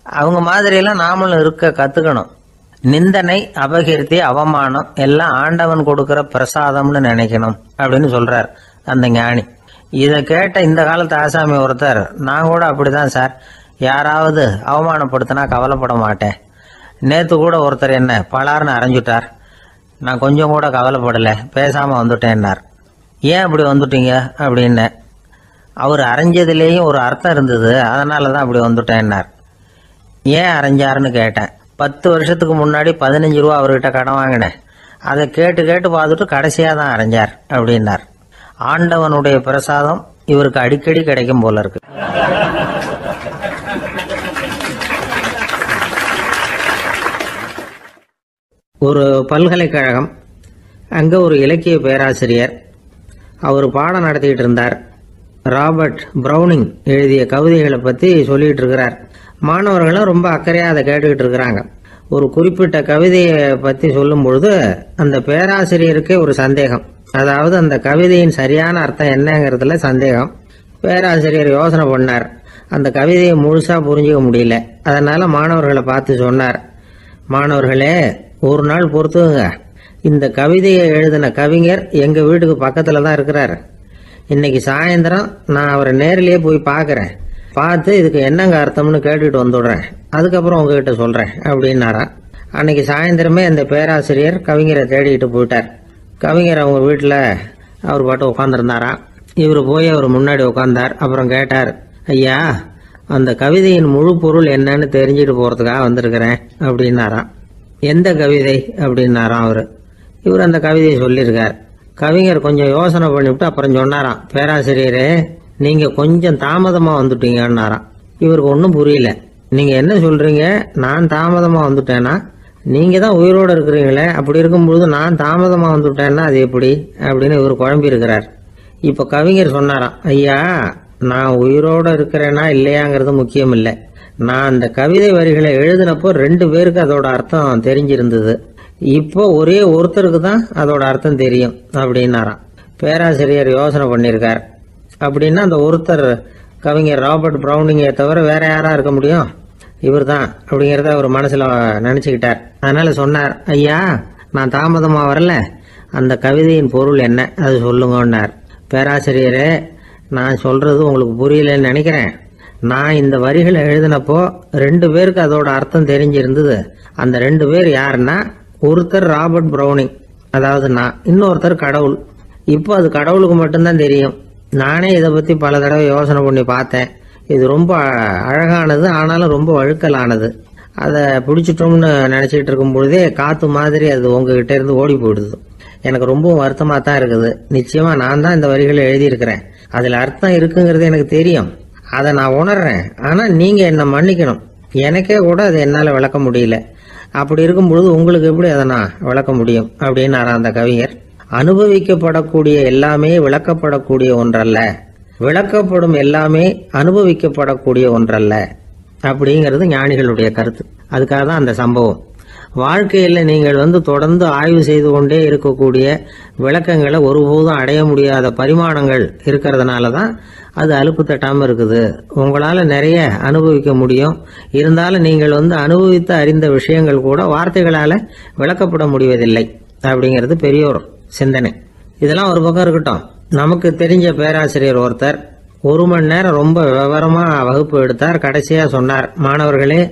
அவங்க மாதிரியெல்லாம் நாமளும் இருக்க கத்துக்கணும். நிந்தனை, அபகீர்த்தி, அவமானம் எல்லாம் ஆண்டவன் கொடுக்கிற பிரசாதம்னு நினைக்கணும் அப்படின்னு சொல்றார் அந்த ஞானி. இதை கேட்ட இந்த காலத்து ஆசாமி ஒருத்தர், நான் கூட அப்படிதான் சார், யாராவது அவமானப்படுத்தினா கவலைப்பட மாட்டேன். நேத்து கூட ஒருத்தர் என்ன பலார்னு அரைஞ்சுட்டார், நான் கொஞ்சம் கூட கவலைப்படல, பேசாம வந்துட்டேன்னார். ஏன் அப்படி வந்துட்டீங்க அப்படின்னு. அவர் அரைஞ்சதுலேயும் ஒரு அர்த்தம் இருந்தது, அதனால தான் அப்படி வந்துட்டேன்னார். ஏன் அரைஞ்சாருன்னு கேட்டேன். 10 வருஷத்துக்கு முன்னாடி 15 ரூபா அவர்கிட்ட கடன் வாங்கினேன், அதை கேட்டு கேட்டு பார்த்துட்டு கடைசியாக தான் அரைஞ்சார் அப்படின்னார். ஆண்டவனுடைய பிரசாதம் இவருக்கு அடிக்கடி கிடைக்கும் போல இருக்கு. ஒரு பல்கலைக்கழகம், அங்கே ஒரு இலக்கிய பேராசிரியர், அவர் பாடம் நடத்திக்கிட்டு இருந்தார். ராபர்ட் பிரவுனிங் எழுதிய கவிதைகளை பற்றி சொல்லிகிட்டு இருக்கிறார். மாணவர்களும் ரொம்ப அக்கறையாக அதை கேட்டுக்கிட்டு இருக்கிறாங்க. ஒரு குறிப்பிட்ட கவிதையை பற்றி சொல்லும் பொழுது அந்த பேராசிரியருக்கே ஒரு சந்தேகம். அதாவது அந்த கவிதையின் சரியான அர்த்தம் என்னங்கிறதுல சந்தேகம். பேராசிரியர் யோசனை பண்ணார். அந்த கவிதையை முழுசா புரிஞ்சுக்க முடியல. அதனால மாணவர்களை பார்த்து சொன்னார், மாணவர்களே, ஒரு நாள் பொறுத்துங்க, இந்த கவிதையை எழுதின கவிஞர் எங்க வீட்டுக்கு பக்கத்துல தான் இருக்கிறார். இன்னைக்கு சாயந்தரம் நான் அவரை நேரிலேயே போய் பார்க்கறேன், பார்த்து இதுக்கு என்னங்க அர்த்தம்னு கேட்டுட்டு வந்துடுறேன், அதுக்கப்புறம் உங்ககிட்ட சொல்றேன் அப்படின்னாராம். அன்னைக்கு சாயந்தரமே அந்த பேராசிரியர் கவிஞரை தேடிட்டு போயிட்டார். கவிஞர் அவங்க வீட்டில் அவர் பாட்டு உட்காந்துருந்தாராம். இவர் போய் அவர் முன்னாடி உட்காந்தார். அப்புறம் கேட்டார், ஐயா, அந்த கவிதையின் முழு பொருள் என்னன்னு தெரிஞ்சுட்டு போறதுக்காக வந்திருக்கிறேன் அப்படின்னாராம். எந்த கவிதை அப்படின்னாராம் அவரு. இவர் அந்த கவிதையை சொல்லியிருக்கார். கவிஞர் கொஞ்சம் யோசனை பண்ணிவிட்டு அப்புறம் சொன்னாராம், பேராசிரியரே, நீங்க கொஞ்சம் தாமதமா வந்துட்டீங்கன்னாராம். இவருக்கு ஒன்றும் புரியல. நீங்க என்ன சொல்றீங்க, நான் தாமதமா வந்துட்டேன்னா? நீங்க தான் உயிரோடு இருக்கிறீங்களே, அப்படி இருக்கும்பொழுது நான் தாமதமா வந்துட்டேன்னா அது எப்படி அப்படின்னு இவர் குழம்பி இருக்கிறார். இப்ப கவிஞர் சொன்னாராம், ஐயா, நான் உயிரோட இருக்கிறேன்னா இல்லையாங்கிறது முக்கியம் இல்லை. நான் அந்த கவிதை வரிகளை எழுதினப்போ 2 பேருக்கு அதோட அர்த்தம் தெரிஞ்சிருந்தது. இப்போ ஒரே ஒருத்தருக்கு தான் அதோட அர்த்தம் தெரியும் அப்படின்னாராம். பேராசிரியர் யோசனை பண்ணியிருக்கார். அப்படின்னா அந்த ஒருத்தர் கவிஞர் ராபர்ட் பிரவுனிங்கை தவிர வேற யாரா இருக்க முடியும்? இவர் தான் அப்படிங்கிறத அவர் மனசுல நினைச்சுக்கிட்டார். அதனால சொன்னார், ஐயா, நான் தாமதமா வரல, அந்த கவிதையின் பொருள் என்ன அது சொல்லுங்கன்னார். பேராசிரியரே, நான் சொல்றது உங்களுக்கு புரியலன்னு நினைக்கிறேன். நான் இந்த வரிகளை எழுதினப்போ 2 பேருக்கு அதோட அர்த்தம் தெரிஞ்சிருந்தது. அந்த 2 பேர் யாருன்னா, ஒருத்தர் ராபர்ட் பிரவுனிங், அதாவது நான், இன்னொருத்தர் கடவுள். இப்போ அது கடவுளுக்கு மட்டும்தான் தெரியும். நானே இதை பத்தி பல தடவை யோசனை பண்ணி பார்த்தேன். இது ரொம்ப அழகானது, ஆனாலும் ரொம்ப வழுக்கலானது. அதை பிடிச்சிட்டோம்னு நினைச்சிட்டு இருக்கும் பொழுதே காத்து மாதிரி அது உங்ககிட்ட இருந்து ஓடி போயிடுது. எனக்கு ரொம்ப வருத்தமா தான் இருக்குது. நிச்சயமா நான் தான் இந்த வரிகளை எழுதியிருக்கிறேன், அதுல அர்த்தம் இருக்குங்கிறது எனக்கு தெரியும், அதை நான் உணர்றேன். ஆனா நீங்க என்ன மன்னிக்கணும், எனக்கே கூட அதை என்னால விளக்க முடியல. அப்படி இருக்கும் பொழுது உங்களுக்கு எப்படி அதை நான் விளக்க முடியும் அப்படின்னு அந்த கவிஞர். அனுபவிக்கப்படக்கூடிய எல்லாமே விளக்கப்படக்கூடிய ஒன்றல்ல, விளக்கப்படும் எல்லாமே அனுபவிக்கப்படக்கூடிய ஒன்றல்ல அப்படிங்கிறது ஞானிகளுடைய கருத்து. அதுக்காக தான் அந்த சம்பவம். வாழ்க்கையில் நீங்கள் தொடர்ந்து ஆய்வு செய்து கொண்டே இருக்கக்கூடிய விளக்கங்களை ஒருபோதும் அடைய முடியாத பரிமாணங்கள் இருக்கிறதுனால தான் அது அலுப்பு தட்டாமல் இருக்குது. உங்களால் நிறைய அனுபவிக்க முடியும், இருந்தாலும் நீங்கள் அனுபவித்து அறிந்த விஷயங்கள் கூட வார்த்தைகளால் விளக்கப்பட முடிவதில்லை அப்படிங்கிறது பெரியோர் சிந்தனை. இதெல்லாம் ஒரு பக்கம் இருக்கட்டும். நமக்கு தெரிஞ்ச பேராசிரியர் ஒருத்தர் 1 மணி நேரம் ரொம்ப விவரமாக வகுப்பு எடுத்தார். கடைசியாக சொன்னார், மாணவர்களே,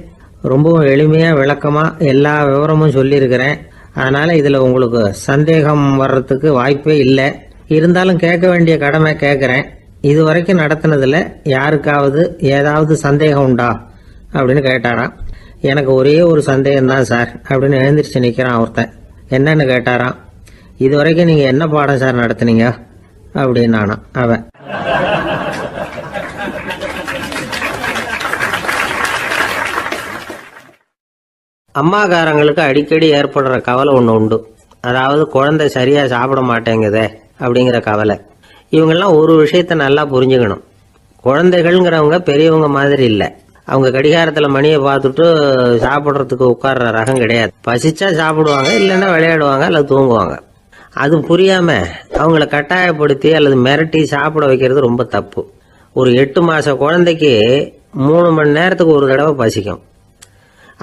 ரொம்பவும் எளிமையாக விளக்கமாக எல்லா விவரமும் சொல்லியிருக்கிறேன். அதனால் இதில் உங்களுக்கு சந்தேகம் வர்றதுக்கு வாய்ப்பே இல்லை. இருந்தாலும் கேட்க வேண்டிய கடமை கேட்குறேன். இது வரைக்கும் நடத்தினதில் யாருக்காவது ஏதாவது சந்தேகம் உண்டா அப்படின்னு கேட்டாராம். எனக்கு ஒரே ஒரு சந்தேகம்தான் சார் அப்படின்னு எழுந்திரிச்சு நிற்கிறான் ஒருத்தன். என்னன்னு கேட்டாராம். இது வரைக்கும் நீங்கள் என்ன பாடம் சார் நடத்துனீங்க அப்படின்னானா அவன். அம்மாக்காரங்களுக்கு அடிக்கடி ஏற்படுற கவலை ஒன்று உண்டு. அதாவது குழந்தை சரியாக சாப்பிட மாட்டேங்குதே அப்படிங்கிற கவலை. இவங்கெல்லாம் ஒரு விஷயத்த நல்லா புரிஞ்சுக்கணும். குழந்தைகள்ங்கிறவங்க பெரியவங்க மாதிரி இல்லை. அவங்க கடிகாரத்தில் மணியை பார்த்துட்டு சாப்பிட்றதுக்கு உட்கார்ற ரகம் கிடையாது. பசிச்சா சாப்பிடுவாங்க, இல்லைன்னா விளையாடுவாங்க அல்லது தூங்குவாங்க. அது புரியாமல் அவங்கள கட்டாயப்படுத்தி அல்லது மிரட்டி சாப்பிட வைக்கிறது ரொம்ப தப்பு. ஒரு 8 மாத குழந்தைக்கு 3 மணி நேரத்துக்கு ஒரு தடவை பசிக்கும்.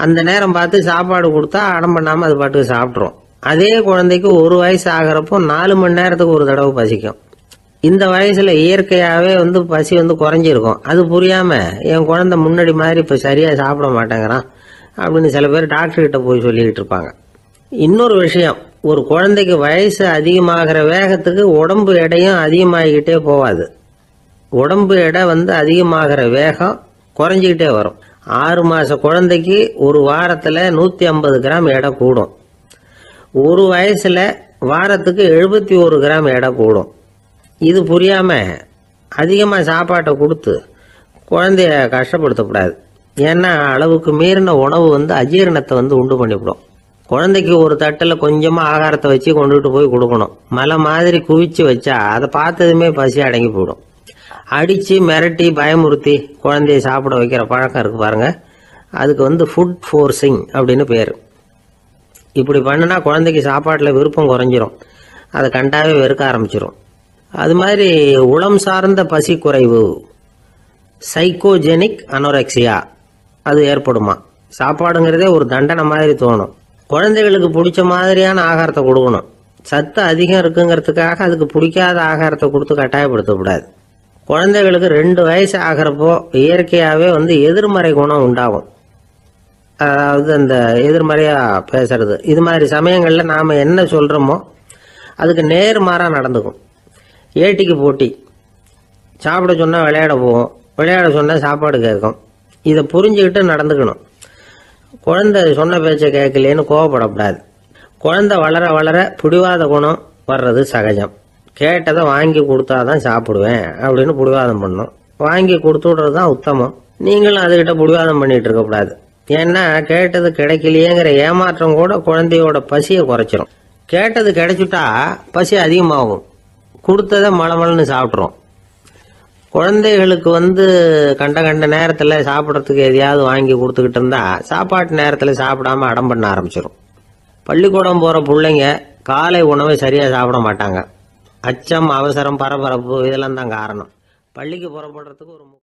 அந்த நேரம் பார்த்து சாப்பாடு கொடுத்தா அடம் பண்ணாமல் அது பாட்டுக்கு சாப்பிட்றோம். அதே குழந்தைக்கு 1 வயசு ஆகிறப்போ 4 மணி நேரத்துக்கு ஒரு தடவை பசிக்கும். இந்த வயசுல இயற்கையாகவே பசி குறைஞ்சிருக்கும். அது புரியாமல் என் குழந்தை முன்னாடி மாதிரி இப்போ சரியாக சாப்பிட மாட்டேங்கிறான் அப்படின்னு சில பேர் டாக்டர்கிட்ட போய் சொல்லிக்கிட்டு இருப்பாங்க. இன்னொரு விஷயம், ஒரு குழந்தைக்கு வயசு அதிகமாகிற வேகத்துக்கு உடம்பு எடையும் அதிகமாகிக்கிட்டே போகாது. உடம்பு எடை அதிகமாகிற வேகம் குறைஞ்சிக்கிட்டே வரும். 6 மாத குழந்தைக்கு ஒரு வாரத்தில் 150 கிராம் எடை கூடும். ஒரு வயசில் வாரத்துக்கு 71 கிராம் எடை கூடும். இது புரியாமல் அதிகமாக சாப்பாட்டை கொடுத்து குழந்தைய கஷ்டப்படுத்தக்கூடாது. ஏன்னா அளவுக்கு மீறின உணவு அஜீரணத்தை உண்டு பண்ணிவிடும். குழந்தைக்கு ஒரு தட்டில் கொஞ்சமாக ஆகாரத்தை வச்சு கொண்டுகிட்டு போய் கொடுக்கணும். மலை மாதிரி குவிச்சு வச்சா அதை பார்த்ததுமே பசி அடங்கி போயிடும். அடித்து மிரட்டி பயமுறுத்தி குழந்தைய சாப்பிட வைக்கிற பழக்கம் இருக்குது பாருங்க. அதுக்கு ஃபுட் ஃபோர்ஸிங் அப்படின்னு பேர். இப்படி பண்ணினா குழந்தைக்கு சாப்பாட்டில் விருப்பம் குறைஞ்சிரும். அதை கண்டாவே வெறுக்க ஆரம்பிச்சிடும். அது மாதிரி உளம் சார்ந்த பசி குறைவு, சைக்கோஜெனிக் அனோரெக்சியா, அது ஏற்படுமா. சாப்பாடுங்கிறதே ஒரு தண்டனை மாதிரி தோணும். குழந்தைகளுக்கு பிடிச்ச மாதிரியான ஆகாரத்தை கொடுக்கணும். சத்து அதிகம் இருக்குங்கிறதுக்காக அதுக்கு பிடிக்காத ஆகாரத்தை கொடுத்து கட்டாயப்படுத்தக்கூடாது. குழந்தைகளுக்கு 2 வயசு ஆகிறப்போ இயற்கையாகவே எதிர்மறை குணம் உண்டாகும். அதாவது அந்த எதிர்மறையாக பேசுறது. இது மாதிரி சமயங்களில் நாம் என்ன சொல்கிறோமோ அதுக்கு நேர்மாறாக நடந்துக்கும். ஏட்டிக்கு போட்டி. சாப்பிட சொன்னால் விளையாட போவோம், விளையாட சொன்னால் சாப்பாடு கேட்கும். இதை புரிஞ்சுக்கிட்டு நடந்துக்கணும். குழந்தை சொன்ன பேச்சை கேட்கலேன்னு கோவப்படக்கூடாது. குழந்தை வளர வளர பிடிவாத குணம் வர்றது சகஜம். கேட்டதை வாங்கி கொடுத்தாதான் சாப்பிடுவேன் அப்படின்னு பிடிவாதம் பண்ணும். வாங்கி கொடுத்து விடுறது தான் உத்தமம். நீங்களும் அதுகிட்ட பிடிவாதம் பண்ணிட்டு இருக்கக்கூடாது. ஏன்னா கேட்டது கிடைக்கலையேங்கிற ஏமாற்றம் கூட குழந்தையோட பசியை குறைச்சிரும். கேட்டது கிடைச்சிட்டா பசி அதிகமாகும். கொடுத்ததை மலமலன்னு சாப்பிட்றோம். குழந்தைகளுக்கு கண்ட நேரத்தில் சாப்பிட்றதுக்கு எதையாவது வாங்கி கொடுத்துக்கிட்டு இருந்தா சாப்பாட்டு நேரத்தில் சாப்பிடாம அடம் பண்ண ஆரம்பிச்சிடும். பள்ளிக்கூடம் போகிற பிள்ளைங்க காலை உணவை சரியாக சாப்பிட மாட்டாங்க. அச்சம், அவசரம், பரபரப்பு இதெல்லாம் தான் காரணம். பள்ளிக்கு புறப்படுறதுக்கு ஒரு